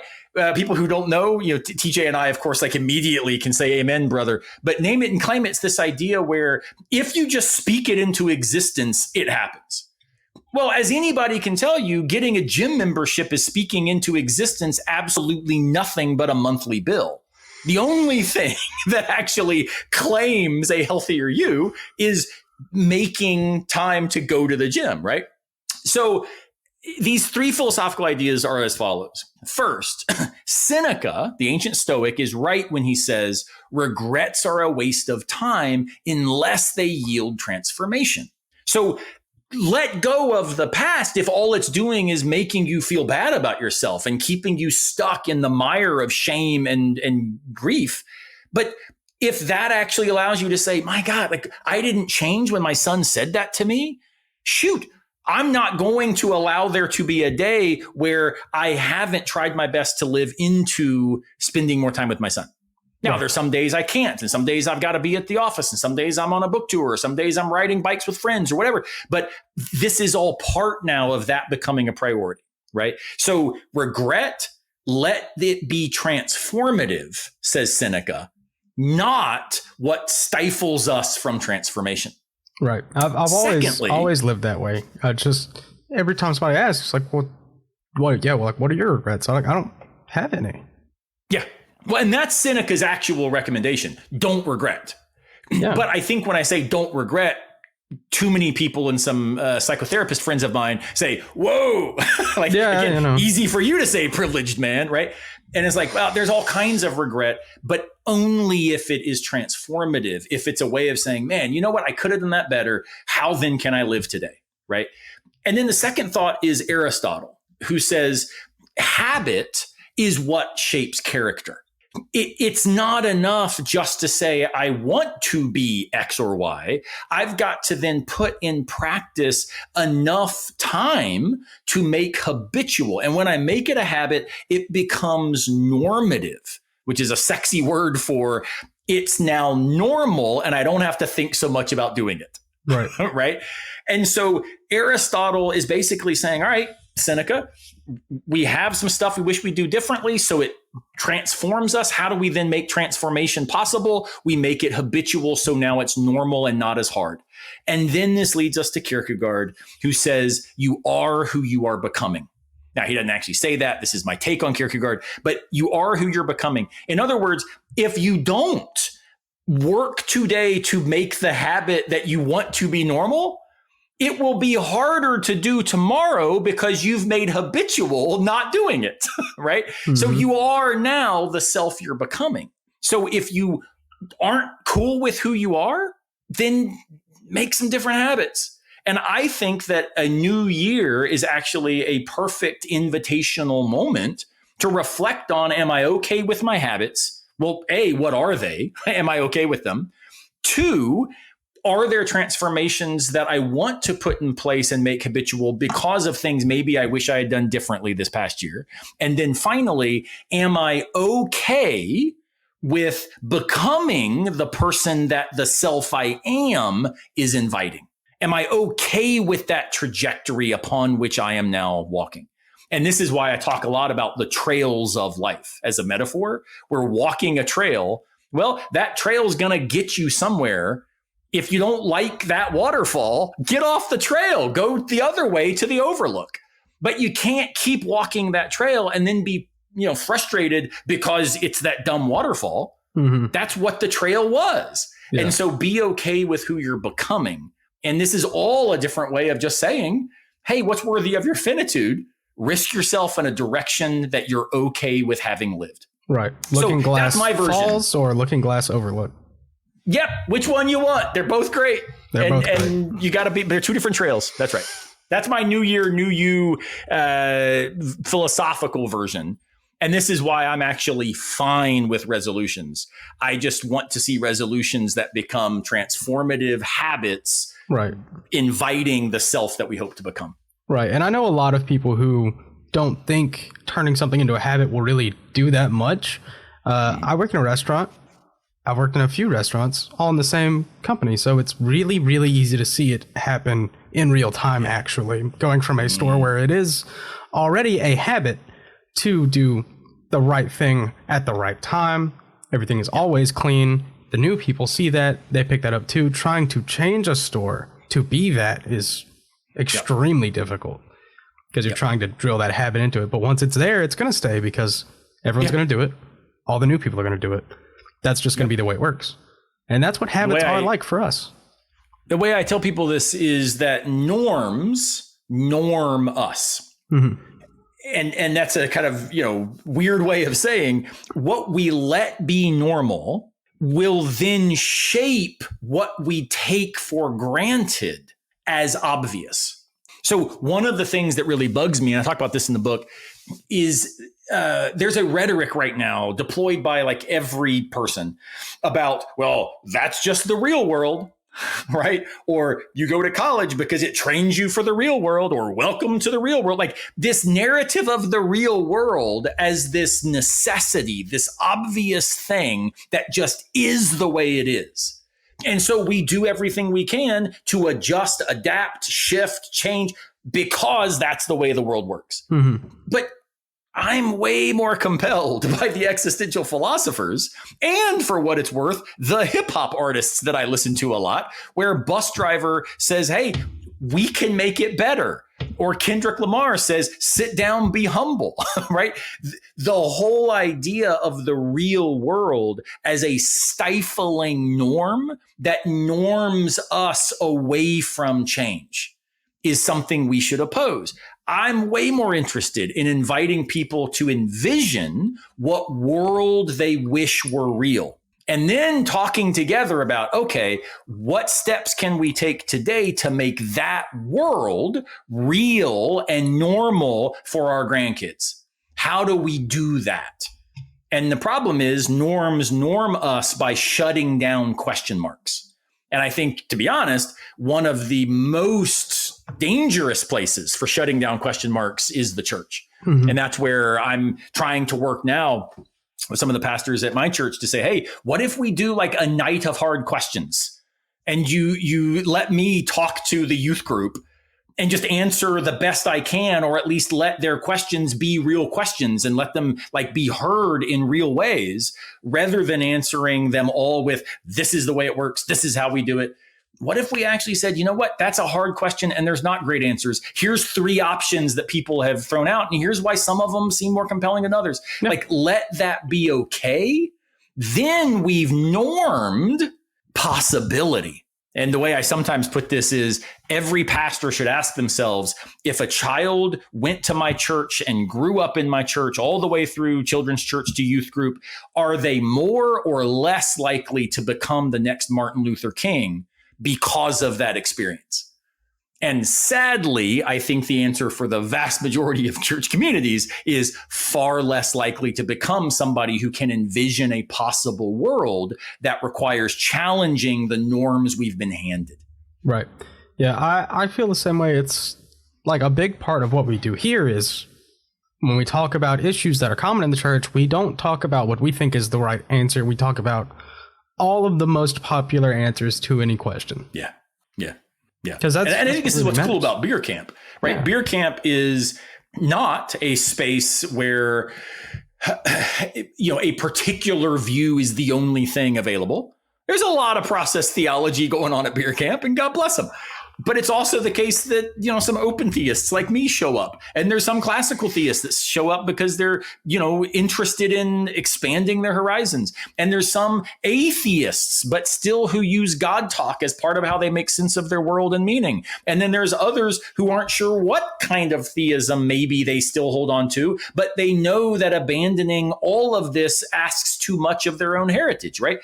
People who don't know, TJ and I, of course, like immediately can say amen, brother. But name it and claim it's this idea where if you just speak it into existence, it happens. Well, as anybody can tell you, getting a gym membership is speaking into existence absolutely nothing but a monthly bill. The only thing that actually claims a healthier you is making time to go to the gym, right? So these 3 philosophical ideas are as follows. First, Seneca, the ancient Stoic, is right when he says regrets are a waste of time unless they yield transformation. So let go of the past if all it's doing is making you feel bad about yourself and keeping you stuck in the mire of shame and grief. But if that actually allows you to say, my God, like I didn't change when my son said that to me, shoot, I'm not going to allow there to be a day where I haven't tried my best to live into spending more time with my son. Now, there's some days I can't, and some days I've got to be at the office, and some days I'm on a book tour, or some days I'm riding bikes with friends or whatever. But this is all part now of that becoming a priority, right? So regret, let it be transformative, says Seneca, not what stifles us from transformation. Right. I've always lived that way. Just every time somebody asks, like, well, what are your regrets? I don't have any. Yeah. Well, and that's Seneca's actual recommendation. Don't regret. Yeah. But I think when I say don't regret, too many people and some psychotherapist friends of mine say, whoa, like, again, easy for you to say, privileged man, right? And it's like, well, there's all kinds of regret, but only if it is transformative, if it's a way of saying, man, you know what? I could have done that better. How then can I live today, right? And then the second thought is Aristotle, who says habit is what shapes character. It's not enough just to say, I want to be X or Y. I've got to then put in practice enough time to make habitual. And when I make it a habit, it becomes normative, which is a sexy word for it's now normal and I don't have to think so much about doing it. Right. Right. And so Aristotle is basically saying, all right, Seneca, we have some stuff we wish we do differently. So it transforms us. How do we then make transformation possible? We make it habitual. So now it's normal and not as hard. And then this leads us to Kierkegaard, who says, you are who you are becoming. Now, he doesn't actually say that. This is my take on Kierkegaard, but you are who you're becoming. In other words, if you don't work today to make the habit that you want to be normal, it will be harder to do tomorrow because you've made habitual not doing it, right? Mm-hmm. So you are now the self you're becoming. So if you aren't cool with who you are, then make some different habits. And I think that a new year is actually a perfect invitational moment to reflect on, am I okay with my habits? Well, A, what are they? Am I okay with them? 2, are there transformations that I want to put in place and make habitual because of things maybe I wish I had done differently this past year? And then finally, am I okay with becoming the person that the self I am is inviting? Am I okay with that trajectory upon which I am now walking? And this is why I talk a lot about the trails of life as a metaphor. We're walking a trail. Well, that trail is going to get you somewhere. If you don't like that waterfall, get off the trail, go the other way to the overlook. But you can't keep walking that trail and then be, frustrated because it's that dumb waterfall. Mm-hmm. That's what the trail was. Yeah. And so be okay with who you're becoming. And this is all a different way of just saying, hey, what's worthy of your finitude? Risk yourself in a direction that you're okay with having lived. Right. Looking so glass that's my version. Falls or looking glass overlook. Yep. Which one you want? They're both great. And you got to be, they're two different trails. That's right. That's my new year, new you philosophical version. And this is why I'm actually fine with resolutions. I just want to see resolutions that become transformative habits, right? Inviting the self that we hope to become. Right. And I know a lot of people who don't think turning something into a habit will really do that much. I work in a restaurant. I've worked in a few restaurants, all in the same company. So it's really, really easy to see it happen in real time, actually. Going from a store where it is already a habit to do the right thing at the right time. Everything is always clean. The new people see that. They pick that up too. Trying to change a store to be that is extremely difficult because you're trying to drill that habit into it. But once it's there, it's going to stay because everyone's going to do it. All the new people are going to do it. That's just going to be the way it works. And that's what habits are like for us. The way I tell people this is that norms norm us. Mm-hmm. And that's a kind of, weird way of saying what we let be normal will then shape what we take for granted as obvious. So one of the things that really bugs me, and I talk about this in the book, is there's a rhetoric right now deployed by like every person about, well, that's just the real world, right? Or you go to college because it trains you for the real world, or welcome to the real world. Like this narrative of the real world as this necessity, this obvious thing that just is the way it is. And so we do everything we can to adjust, adapt, shift, change, because that's the way the world works. Mm-hmm. But I'm way more compelled by the existential philosophers and, for what it's worth, the hip hop artists that I listen to a lot, where a bus driver says, hey, we can make it better. Or Kendrick Lamar says, sit down, be humble, right? The whole idea of the real world as a stifling norm that norms us away from change is something we should oppose. I'm way more interested in inviting people to envision what world they wish were real. And then talking together about, okay, what steps can we take today to make that world real and normal for our grandkids? How do we do that? And the problem is norms norm us by shutting down question marks. And I think, to be honest, one of the most dangerous places for shutting down question marks is the church. Mm-hmm. And that's where I'm trying to work now with some of the pastors at my church to say, hey, what if we do like a night of hard questions and you let me talk to the youth group and just answer the best I can, or at least let their questions be real questions and let them like be heard in real ways rather than answering them all with, this is the way it works. This is how we do it. What if we actually said, you know what, that's a hard question and there's not great answers. Here's 3 options that people have thrown out. And here's why some of them seem more compelling than others. Yep. Like, let that be okay. Then we've normed possibility. And the way I sometimes put this is every pastor should ask themselves, if a child went to my church and grew up in my church all the way through children's church to youth group, are they more or less likely to become the next Martin Luther King because of that experience? And sadly, I think the answer for the vast majority of church communities is far less likely to become somebody who can envision a possible world that requires challenging the norms we've been handed. Right. Yeah, I feel the same way. It's like a big part of what we do here is when we talk about issues that are common in the church, we don't talk about what we think is the right answer. We talk about all of the most popular answers to any question. Yeah. Yeah. Because and I think this is what's cool about Beer Camp, right? Yeah. Beer Camp is not a space where, a particular view is the only thing available. There's a lot of process theology going on at Beer Camp, and God bless them. But it's also the case that, some open theists like me show up, and there's some classical theists that show up because they're, interested in expanding their horizons. And there's some atheists, but still who use God talk as part of how they make sense of their world and meaning. And then there's others who aren't sure what kind of theism maybe they still hold on to, but they know that abandoning all of this asks too much of their own heritage, right?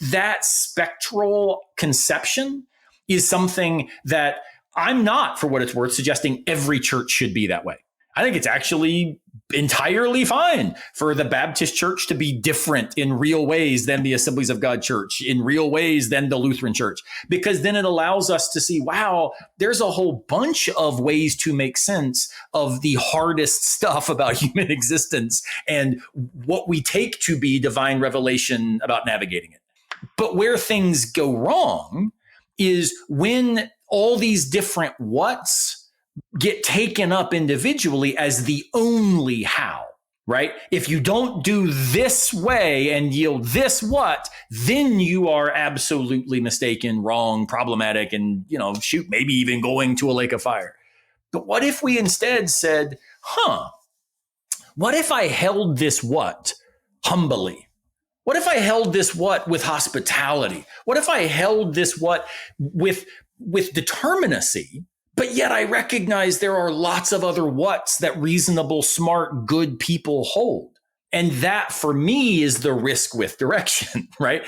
That spectral conception is something that I'm not, for what it's worth, suggesting every church should be that way. I think it's actually entirely fine for the Baptist church to be different in real ways than the Assemblies of God church, in real ways than the Lutheran church, because then it allows us to see, wow, there's a whole bunch of ways to make sense of the hardest stuff about human existence and what we take to be divine revelation about navigating it. But where things go wrong is when all these different whats get taken up individually as the only how, right? If you don't do this way and yield this what, then you are absolutely mistaken, wrong, problematic, and, maybe even going to a lake of fire. But what if we instead said, what if I held this what humbly? What if I held this what with hospitality? What if I held this what with determinacy, but yet I recognize there are lots of other whats that reasonable, smart, good people hold. And that for me is the risk with direction, right?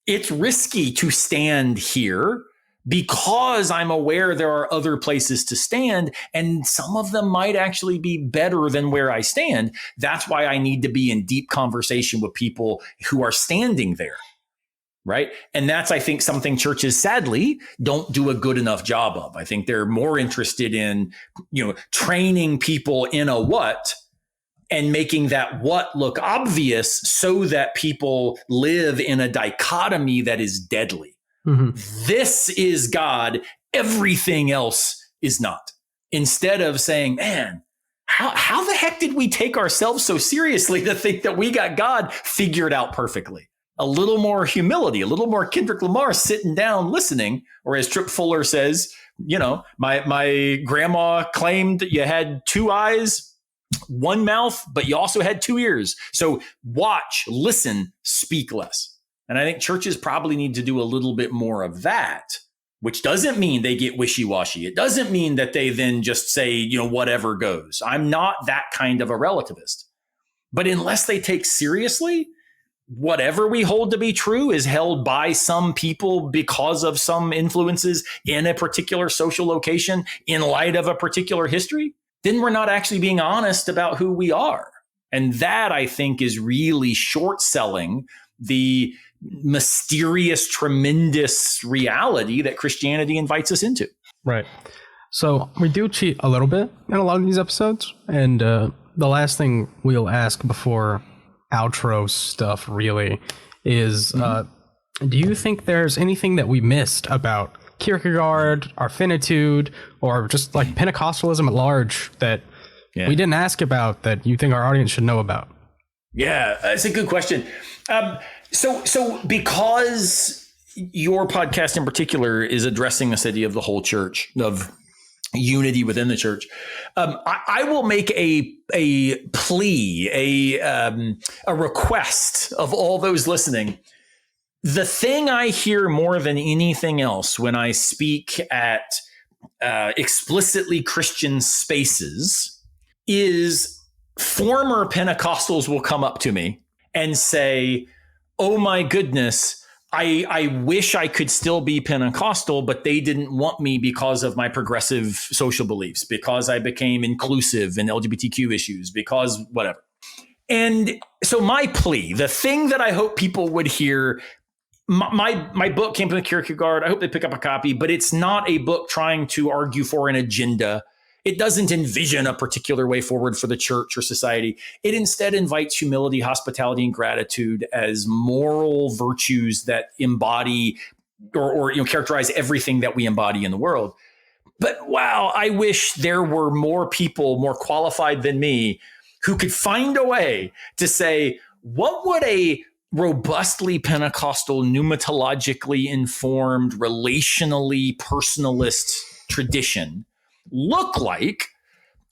It's risky to stand here because I'm aware there are other places to stand, and some of them might actually be better than where I stand. That's why I need to be in deep conversation with people who are standing there, right? And that's, I think, something churches sadly don't do a good enough job of. I think they're more interested in, training people in a what and making that what look obvious so that people live in a dichotomy that is deadly. Mm-hmm. This is God. Everything else is not. Instead of saying, man, how the heck did we take ourselves so seriously to think that we got God figured out perfectly? A little more humility, a little more Kendrick Lamar sitting down, listening, or as Tripp Fuller says, My grandma claimed that you had two eyes, one mouth, but you also had two ears. So watch, listen, speak less. And I think churches probably need to do a little bit more of that, which doesn't mean they get wishy-washy. It doesn't mean that they then just say, whatever goes. I'm not that kind of a relativist. But unless they take seriously whatever we hold to be true is held by some people because of some influences in a particular social location in light of a particular history, then we're not actually being honest about who we are. And that, I think, is really short selling the mysterious, tremendous reality that Christianity invites us into. Right. So we do cheat a little bit in a lot of these episodes. And the last thing we'll ask before outro stuff really is, do you think there's anything that we missed about Kierkegaard, our finitude, or just like Pentecostalism at large that we didn't ask about that you think our audience should know about? Yeah, that's a good question. So because your podcast in particular is addressing this idea of the whole church, of unity within the church, I will make a plea, a request of all those listening. The thing I hear more than anything else when I speak at explicitly Christian spaces is former Pentecostals will come up to me and say, "Oh my goodness, I wish I could still be Pentecostal, but they didn't want me because of my progressive social beliefs, because I became inclusive in LGBTQ issues, because whatever." And so my plea, the thing that I hope people would hear, my book came from Kierkegaard. I hope they pick up a copy, but it's not a book trying to argue for an agenda. It doesn't envision a particular way forward for the church or society. It instead invites humility, hospitality, and gratitude as moral virtues that embody or characterize everything that we embody in the world. But wow, I wish there were more people more qualified than me who could find a way to say, what would a robustly Pentecostal, pneumatologically informed, relationally personalist tradition look like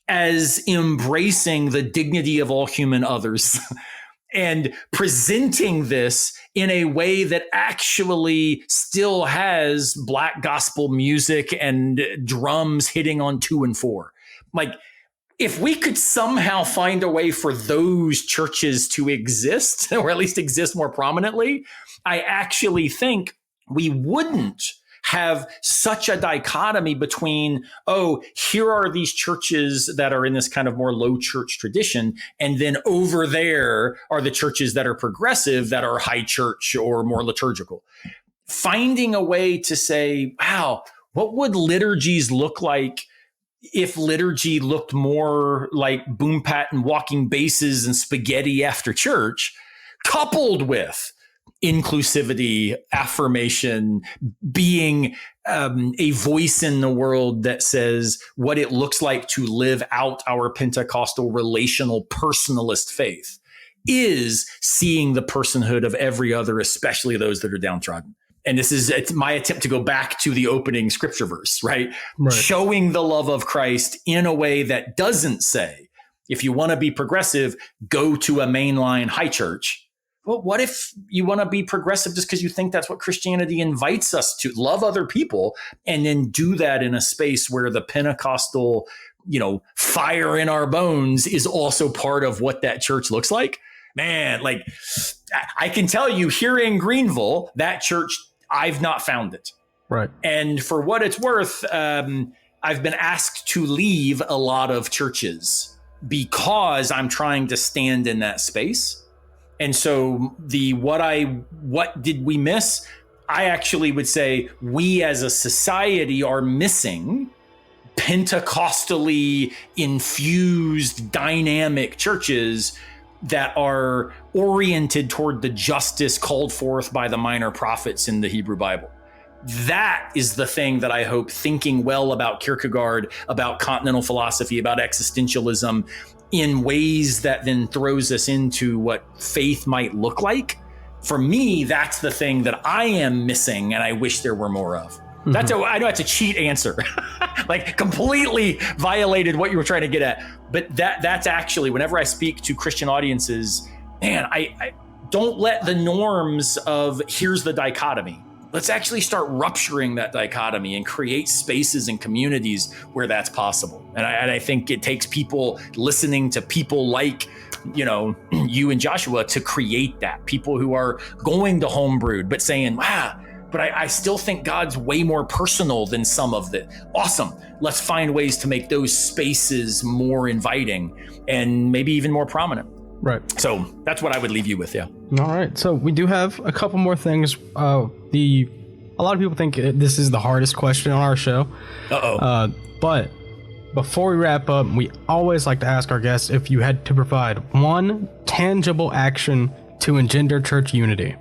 as embracing the dignity of all human others and presenting this in a way that actually still has Black gospel music and drums hitting on 2 and 4. Like, if we could somehow find a way for those churches to exist, or at least exist more prominently, I actually think we wouldn't have such a dichotomy between, here are these churches that are in this kind of more low church tradition, and then over there are the churches that are progressive, that are high church or more liturgical. Finding a way to say, wow, what would liturgies look like if liturgy looked more like boom pat and walking basses and spaghetti after church, coupled with inclusivity, affirmation, being a voice in the world that says what it looks like to live out our Pentecostal relational personalist faith is seeing the personhood of every other, especially those that are downtrodden. And it's my attempt to go back to the opening scripture verse, right? Showing the love of Christ in a way that doesn't say, if you want to be progressive, go to a mainline high church. Well, what if you want to be progressive just because you think that's what Christianity invites us to, love other people, and then do that in a space where the Pentecostal, fire in our bones is also part of what that church looks like? Man, like, I can tell you here in Greenville, that church, I've not found it. Right. And for what it's worth, I've been asked to leave a lot of churches because I'm trying to stand in that space. And so what did we miss? I actually would say we as a society are missing Pentecostally infused, dynamic churches that are oriented toward the justice called forth by the minor prophets in the Hebrew Bible. That is the thing that I hope, thinking well about Kierkegaard, about continental philosophy, about existentialism, in ways that then throws us into what faith might look like. For me, that's the thing that I am missing and I wish there were more of. That's I know it's a cheat answer, like completely violated what you were trying to get at. But that's actually, whenever I speak to Christian audiences, man, I don't let the norms of here's the dichotomy. Let's actually start rupturing that dichotomy and create spaces and communities where that's possible. And I think it takes people listening to people like, you and Joshua to create that. People who are going to homebrewed, but saying, wow, but I still think God's way more personal than some of it. Awesome. Let's find ways to make those spaces more inviting and maybe even more prominent. Right. So that's what I would leave you with. Yeah. All right. So we do have a couple more things. A lot of people think this is the hardest question on our show. But before we wrap up, we always like to ask our guests if you had to provide one tangible action to engender church unity.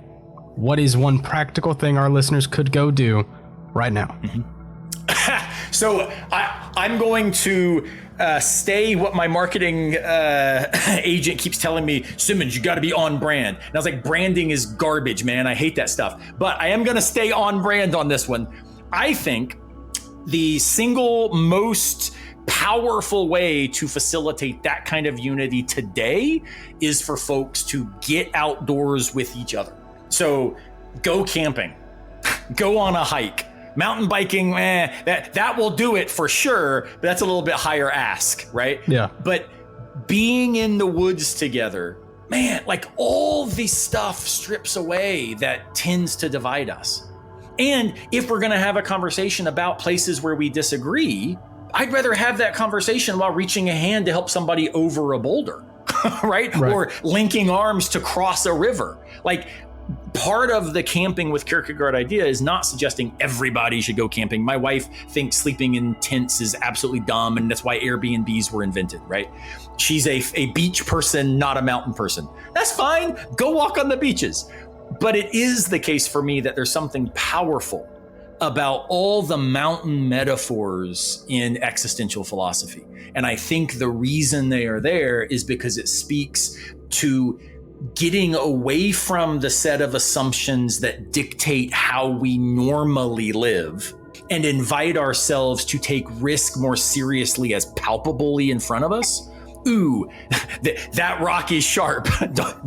What is one practical thing our listeners could go do right now? So I'm going to stay what my marketing agent keeps telling me, Simmons, you got to be on brand. And I was like, branding is garbage, man. I hate that stuff. But I am going to stay on brand on this one. I think the single most powerful way to facilitate that kind of unity today is for folks to get outdoors with each other. So go camping, go on a hike. Mountain biking, that will do it for sure, but that's a little bit higher ask, right? Yeah. But being in the woods together, man, like all this stuff strips away that tends to divide us. And if we're going to have a conversation about places where we disagree, I'd rather have that conversation while reaching a hand to help somebody over a boulder, right? Or linking arms to cross a river. Like, part of the camping with Kierkegaard idea is not suggesting everybody should go camping. My wife thinks sleeping in tents is absolutely dumb, and that's why Airbnbs were invented, right? She's a beach person, not a mountain person. That's fine. Go walk on the beaches. But it is the case for me that there's something powerful about all the mountain metaphors in existential philosophy. And I think the reason they are there is because it speaks to getting away from the set of assumptions that dictate how we normally live and invite ourselves to take risk more seriously as palpably in front of us. Ooh, that rock is sharp.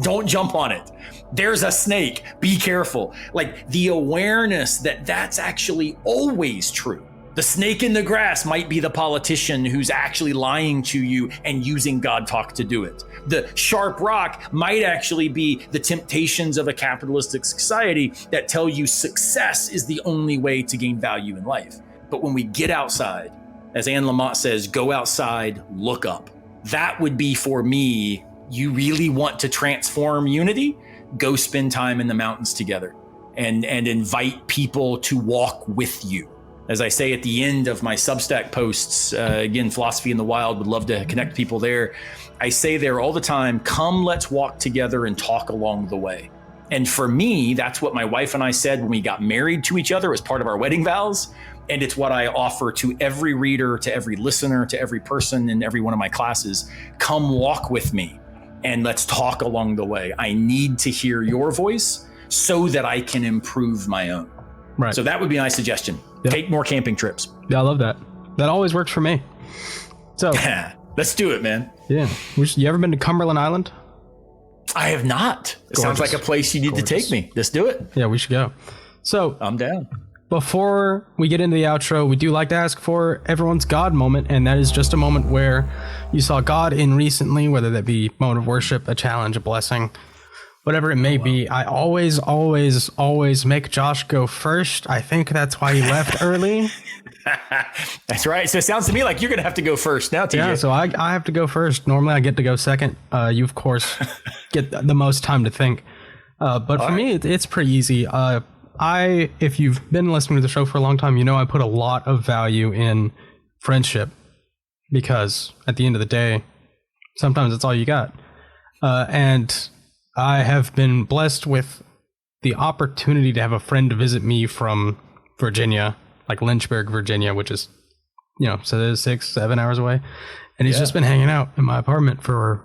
Don't jump on it. There's a snake. Be careful. Like the awareness that that's actually always true. The snake in the grass might be the politician who's actually lying to you and using God talk to do it. The sharp rock might actually be the temptations of a capitalistic society that tell you success is the only way to gain value in life. But when we get outside, as Anne Lamott says, go outside, look up. That would be for me, you really want to transform unity? Go spend time in the mountains together and invite people to walk with you. As I say at the end of my Substack posts, again, Philosophy in the Wild, would love to connect people there. I say there all the time, come, let's walk together and talk along the way. And for me, that's what my wife and I said when we got married to each other as part of our wedding vows. And it's what I offer to every reader, to every listener, to every person in every one of my classes. Come walk with me and let's talk along the way. I need to hear your voice so that I can improve my own. Right. So that would be my suggestion. Yeah. Take more camping trips. Yeah, I love that. That always works for me. So let's do it, man. Yeah. You ever been to Cumberland Island? I have not. It sounds like a place you need to take me. Let's do it. Yeah, we should go. So I'm down. Before we get into the outro, we do like to ask for everyone's God moment, and that is just a moment where you saw God in recently, whether that be moment of worship, a challenge, a blessing, whatever it may be. I always make Josh go first. I think that's why he left early. That's right. So it sounds to me like you're going to have to go first now, TJ. Yeah, so I have to go first. Normally I get to go second. You, of course, get the most time to think. But for me, it's pretty easy. If you've been listening to the show for a long time, you know I put a lot of value in friendship because at the end of the day, sometimes it's all you got. And I have been blessed with the opportunity to have a friend visit me from Virginia, like Lynchburg, Virginia, which is, so it is 6-7 hours away. And he's just been hanging out in my apartment for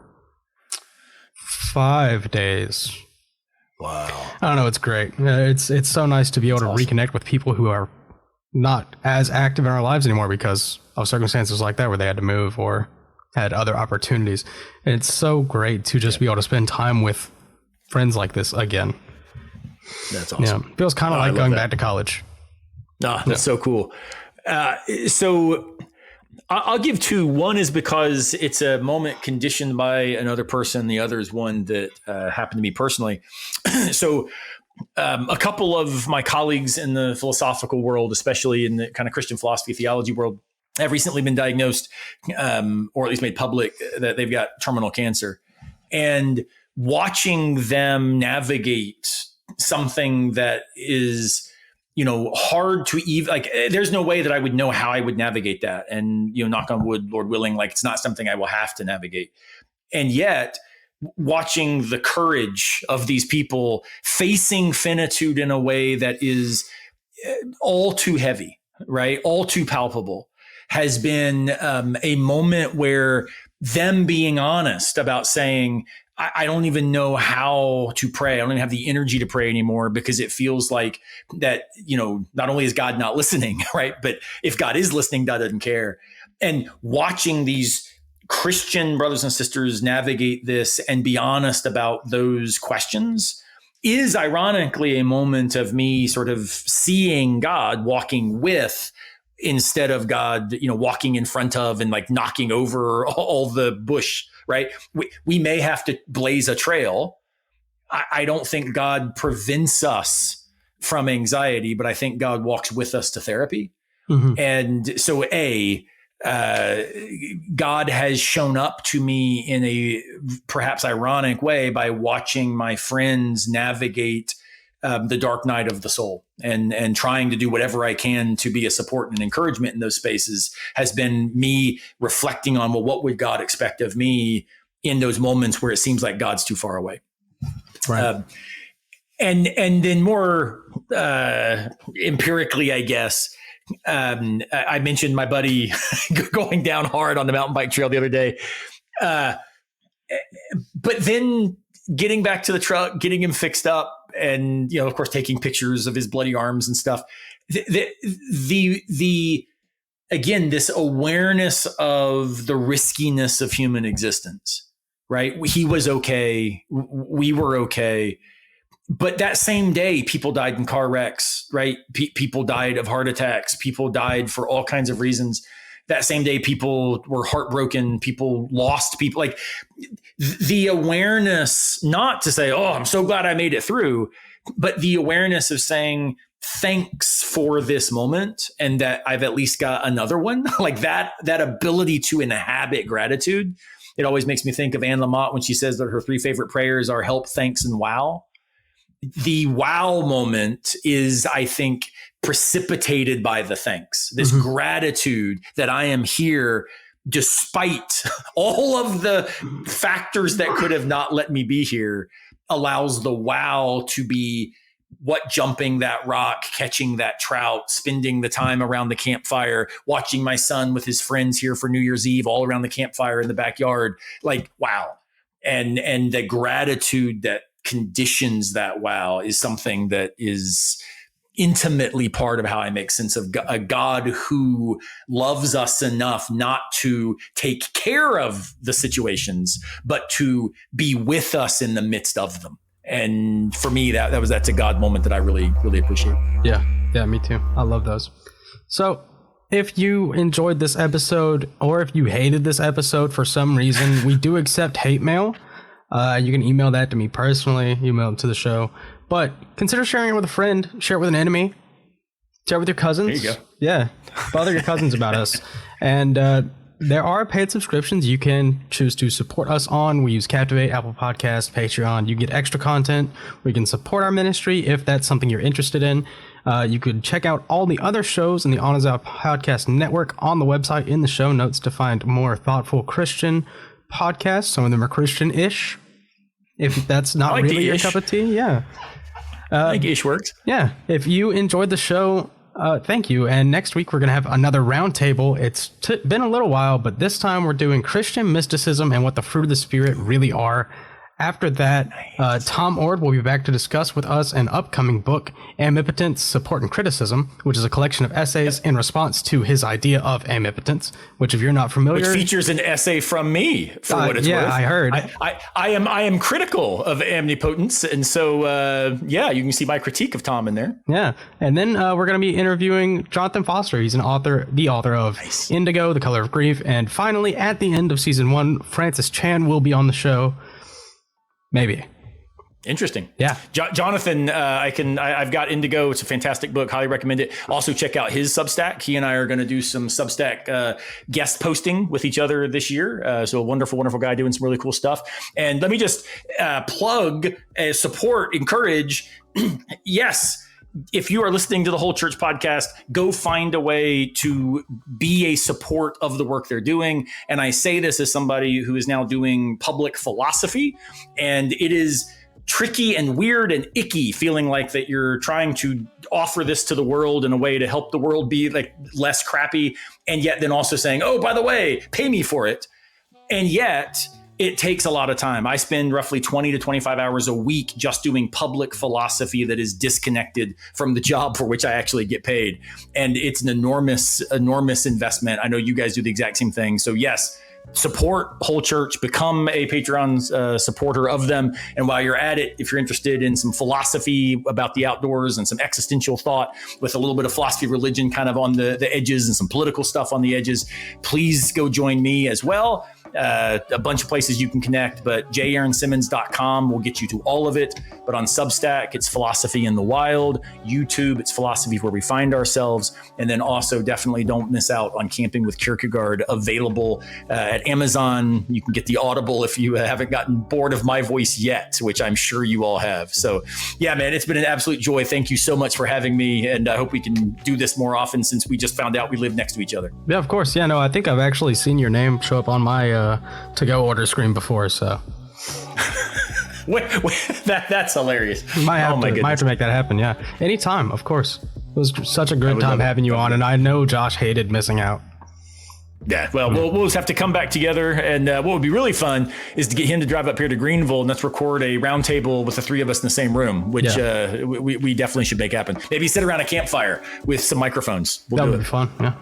5 days. Wow. I don't know. It's great. It's so nice to be able to reconnect with people who are not as active in our lives anymore because of circumstances like that where they had to move or had other opportunities. And it's so great to just be able to spend time with friends like this again. That's awesome. Yeah, feels kind of like going back to college. That's so cool. So I'll give two. One is because it's a moment conditioned by another person. The other is one that happened to me personally. So a couple of my colleagues in the philosophical world, especially in the kind of Christian philosophy, theology world, have recently been diagnosed or at least made public that they've got terminal cancer. And watching them navigate something that is, hard to even, like, there's no way that I would know how I would navigate that. And, knock on wood, Lord willing, like, it's not something I will have to navigate. And yet, watching the courage of these people facing finitude in a way that is all too heavy, right? All too palpable, has been a moment where them being honest about saying, I don't even know how to pray. I don't even have the energy to pray anymore because it feels like that, not only is God not listening, right? But if God is listening, God doesn't care. And watching these Christian brothers and sisters navigate this and be honest about those questions is ironically a moment of me sort of seeing God walking with instead of God, walking in front of and like knocking over all the bush, right? We may have to blaze a trail. I don't think God prevents us from anxiety, but I think God walks with us to therapy. Mm-hmm. And so God has shown up to me in a perhaps ironic way by watching my friends navigate the dark night of the soul and trying to do whatever I can to be a support and encouragement in those spaces has been me reflecting on, well, what would God expect of me in those moments where it seems like God's too far away? Right. And then more empirically, I guess, I mentioned my buddy going down hard on the mountain bike trail the other day. But then getting back to the truck, getting him fixed up, and, of course, taking pictures of his bloody arms and stuff. Again, this awareness of the riskiness of human existence, right? He was okay. We were okay. But that same day, people died in car wrecks, right? People died of heart attacks. People died for all kinds of reasons. That same day, people were heartbroken. People lost people. Like the awareness, not to say, oh, I'm so glad I made it through, but the awareness of saying, thanks for this moment and that I've at least got another one. Like that ability to inhabit gratitude. It always makes me think of Anne Lamott when she says that her three favorite prayers are help, thanks, and wow. The wow moment is, I think, precipitated by the thanks, this gratitude that I am here despite all of the factors that could have not let me be here, allows the wow to be what jumping that rock, catching that trout, spending the time around the campfire, watching my son with his friends here for New Year's Eve, all around the campfire in the backyard, like wow. And the gratitude that conditions that wow is something that is intimately part of how I make sense of a God who loves us enough not to take care of the situations, but to be with us in the midst of them. And for me, that's a God moment that I really, really appreciate. Yeah, me too. I love those. So if you enjoyed this episode or if you hated this episode for some reason, we do accept hate mail. You can email that to me personally, email it to the show. But consider sharing it with a friend, share it with an enemy, share it with your cousins. There you go. Yeah, bother your cousins about us. And there are paid subscriptions you can choose to support us on. We use Captivate, Apple Podcasts, Patreon. You get extra content. We can support our ministry if that's something you're interested in. You could check out all the other shows in the On His Out Podcast Network on the website in the show notes to find more thoughtful Christian podcasts. Some of them are Christian-ish. If that's not like really your cup of tea, yeah. I think ish works. Yeah. If you enjoyed the show, thank you. And next week, we're going to have another roundtable. It's been a little while, but this time we're doing Christian mysticism and what the fruit of the Spirit really are After that, Tom Ord will be back to discuss with us an upcoming book, Amipotence, Support and Criticism, which is a collection of essays in response to his idea of amipotence, which, if you're not familiar... Which features an essay from me, for what it's worth. Yeah, I heard. I am critical of omnipotence, and so, you can see my critique of Tom in there. Yeah, and then we're going to be interviewing Jonathan Foster. He's the author of Indigo, The Color of Grief, and finally, at the end of season 1, Francis Chan will be on the show. Maybe. Interesting. Yeah. Jonathan, I've got Indigo. It's a fantastic book. Highly recommend it. Also check out his Substack. He and I are going to do some Substack guest posting with each other this year. So a wonderful, wonderful guy doing some really cool stuff. And let me just plug, support, encourage. Yes. If you are listening to the Whole Church podcast, go find a way to be a support of the work they're doing. And I say this as somebody who is now doing public philosophy, and it is tricky and weird and icky feeling like that you're trying to offer this to the world in a way to help the world be like less crappy. And yet then also saying, oh, by the way, pay me for it. And yet it takes a lot of time. I spend roughly 20 to 25 hours a week just doing public philosophy that is disconnected from the job for which I actually get paid. And it's an enormous, enormous investment. I know you guys do the exact same thing. So yes, support Whole Church, become a Patreon supporter of them. And while you're at it, if you're interested in some philosophy about the outdoors and some existential thought with a little bit of philosophy of religion kind of on the edges and some political stuff on the edges, please go join me as well. A bunch of places you can connect, but jaronsimmons.com will get you to all of it. But on Substack, it's Philosophy in the Wild. YouTube, it's Philosophy Where We Find Ourselves. And then also definitely don't miss out on Camping with Kierkegaard, available at Amazon. You can get the Audible if you haven't gotten bored of my voice yet, which I'm sure you all have. So yeah, man, it's been an absolute joy. Thank you so much for having me. And I hope we can do this more often since we just found out we live next to each other. Yeah, of course. Yeah, no, I think I've actually seen your name show up on my to-go order screen before, so wait, that's hilarious. Might have to make that happen. Yeah, anytime, of course. It was such a good time having you on, and I know Josh hated missing out. Yeah, well, we'll just have to come back together, and what would be really fun is to get him to drive up here to Greenville and let's record a round table with the three of us in the same room, which we definitely should make happen. Maybe sit around a campfire with some microphones. That would be fun. Yeah.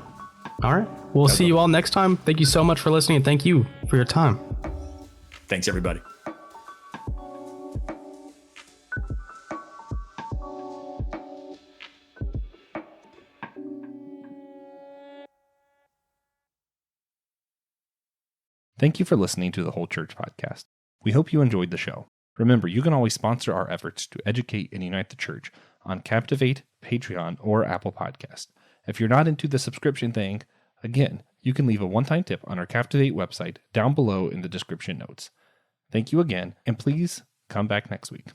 All right. We'll see you all next time. Thank you so much for listening, and thank you for your time. Thanks, everybody. Thank you for listening to the Whole Church podcast. We hope you enjoyed the show. Remember, you can always sponsor our efforts to educate and unite the church on Captivate, Patreon, or Apple Podcast. If you're not into the subscription thing, again, you can leave a one-time tip on our Captivate website down below in the description notes. Thank you again, and please come back next week.